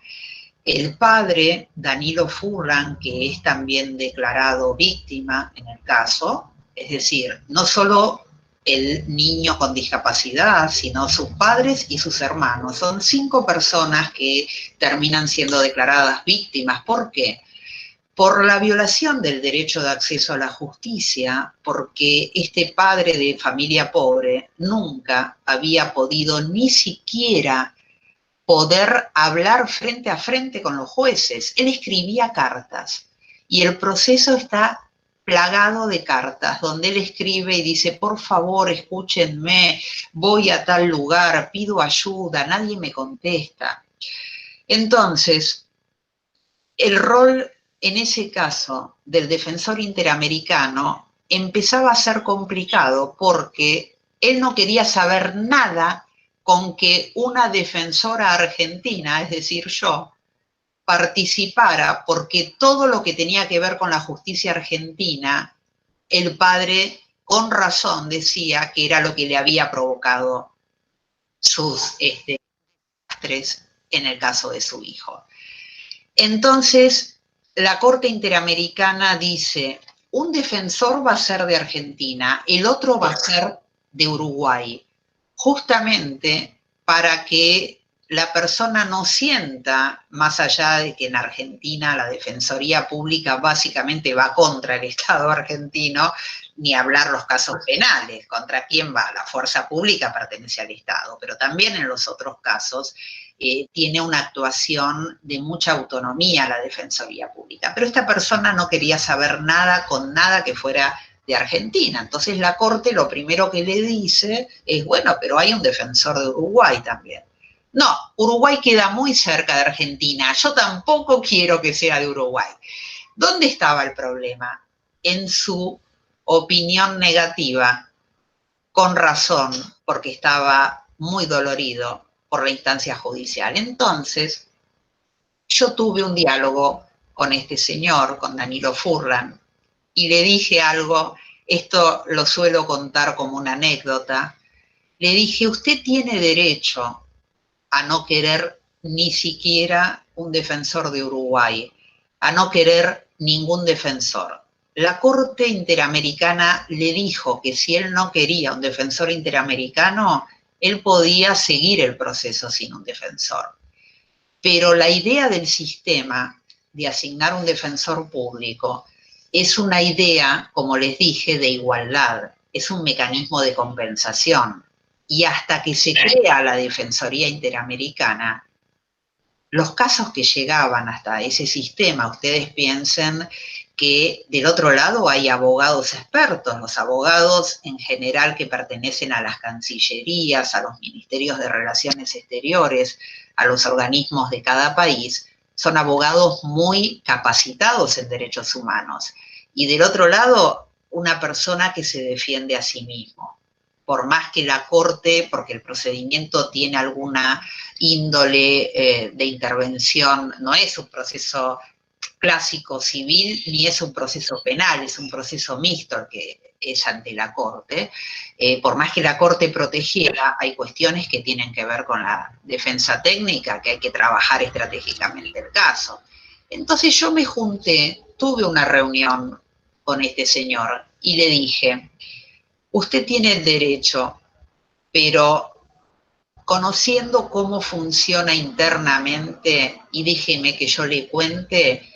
El padre, Danilo Furlan, que es también declarado víctima en el caso, es decir, no solo el niño con discapacidad, sino sus padres y sus hermanos. Son 5 personas que terminan siendo declaradas víctimas. ¿Por qué? Por la violación del derecho de acceso a la justicia, porque este padre de familia pobre nunca había podido ni siquiera poder hablar frente a frente con los jueces. Él escribía cartas y el proceso está plagado de cartas donde él escribe y dice, por favor, escúchenme, voy a tal lugar, pido ayuda, nadie me contesta. Entonces, el rol en ese caso del defensor interamericano empezaba a ser complicado porque él no quería saber nada con que una defensora argentina, es decir, yo, participara, porque todo lo que tenía que ver con la justicia argentina, el padre con razón decía que era lo que le había provocado sus desastres en el caso de su hijo. Entonces, la Corte Interamericana dice, un defensor va a ser de Argentina, el otro va a ser de Uruguay, justamente para que la persona no sienta, más allá de que en Argentina la Defensoría Pública básicamente va contra el Estado argentino, ni hablar los casos penales, ¿contra quién va? La fuerza pública pertenece al Estado, pero también en los otros casos tiene una actuación de mucha autonomía la Defensoría Pública. Pero esta persona no quería saber nada con nada que fuera de Argentina. Entonces la Corte lo primero que le dice es, bueno, pero hay un defensor de Uruguay también. No, Uruguay queda muy cerca de Argentina, yo tampoco quiero que sea de Uruguay. ¿Dónde estaba el problema? En su opinión negativa, con razón, porque estaba muy dolorido por la instancia judicial. Entonces, yo tuve un diálogo con este señor, con Danilo Furlan, y le dije algo esto lo suelo contar como una anécdota, le dije, usted tiene derecho a no querer ni siquiera un defensor de Uruguay, a no querer ningún defensor. La Corte Interamericana le dijo que si él no quería un defensor interamericano, él podía seguir el proceso sin un defensor. Pero la idea del sistema de asignar un defensor público es una idea, como les dije, de igualdad, es un mecanismo de compensación. Y hasta que se crea la Defensoría Interamericana, los casos que llegaban hasta ese sistema, ustedes piensen que del otro lado hay abogados expertos, los abogados en general que pertenecen a las cancillerías, a los ministerios de Relaciones Exteriores, a los organismos de cada país, son abogados muy capacitados en derechos humanos. Y del otro lado, una persona que se defiende a sí mismo. Por más que la Corte, porque el procedimiento tiene alguna índole de intervención, no es un proceso clásico civil, ni es un proceso penal, es un proceso mixto el que es ante la Corte. Por más que la Corte protegiera, hay cuestiones que tienen que ver con la defensa técnica, que hay que trabajar estratégicamente el caso. Entonces yo me junté, tuve una reunión con este señor y le dije, usted tiene el derecho, pero conociendo cómo funciona internamente, y déjeme que yo le cuente,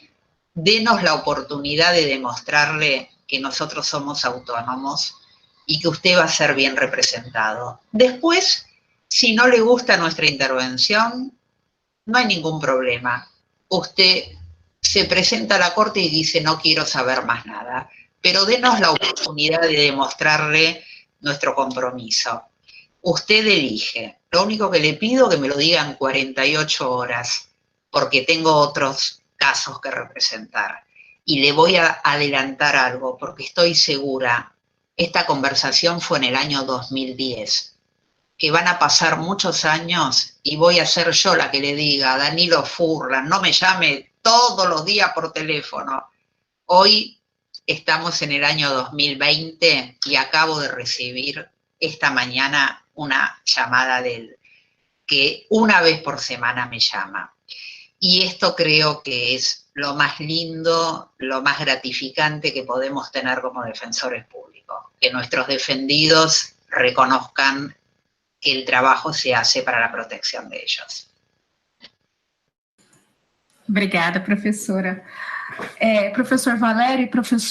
denos la oportunidad de demostrarle que nosotros somos autónomos y que usted va a ser bien representado. Después, si no le gusta nuestra intervención, no hay ningún problema. Usted se presenta a la Corte y dice, no quiero saber más nada, pero denos la oportunidad de demostrarle nuestro compromiso. Usted elige. Lo único que le pido es que me lo diga en 48 horas, porque tengo otros casos que representar. Y le voy a adelantar algo, porque estoy segura, esta conversación fue en el año 2010, que van a pasar muchos años y voy a ser yo la que le diga, Danilo Furlan, no me llame todos los días por teléfono. Hoy estamos en el año 2020 y acabo de recibir esta mañana una llamada de él, que una vez por semana me llama. Y esto creo que es lo más lindo, lo más gratificante que podemos tener como defensores públicos, que nuestros defendidos reconozcan que el trabajo se hace para la protección de ellos. Obrigada, professora. Professor Valério e professora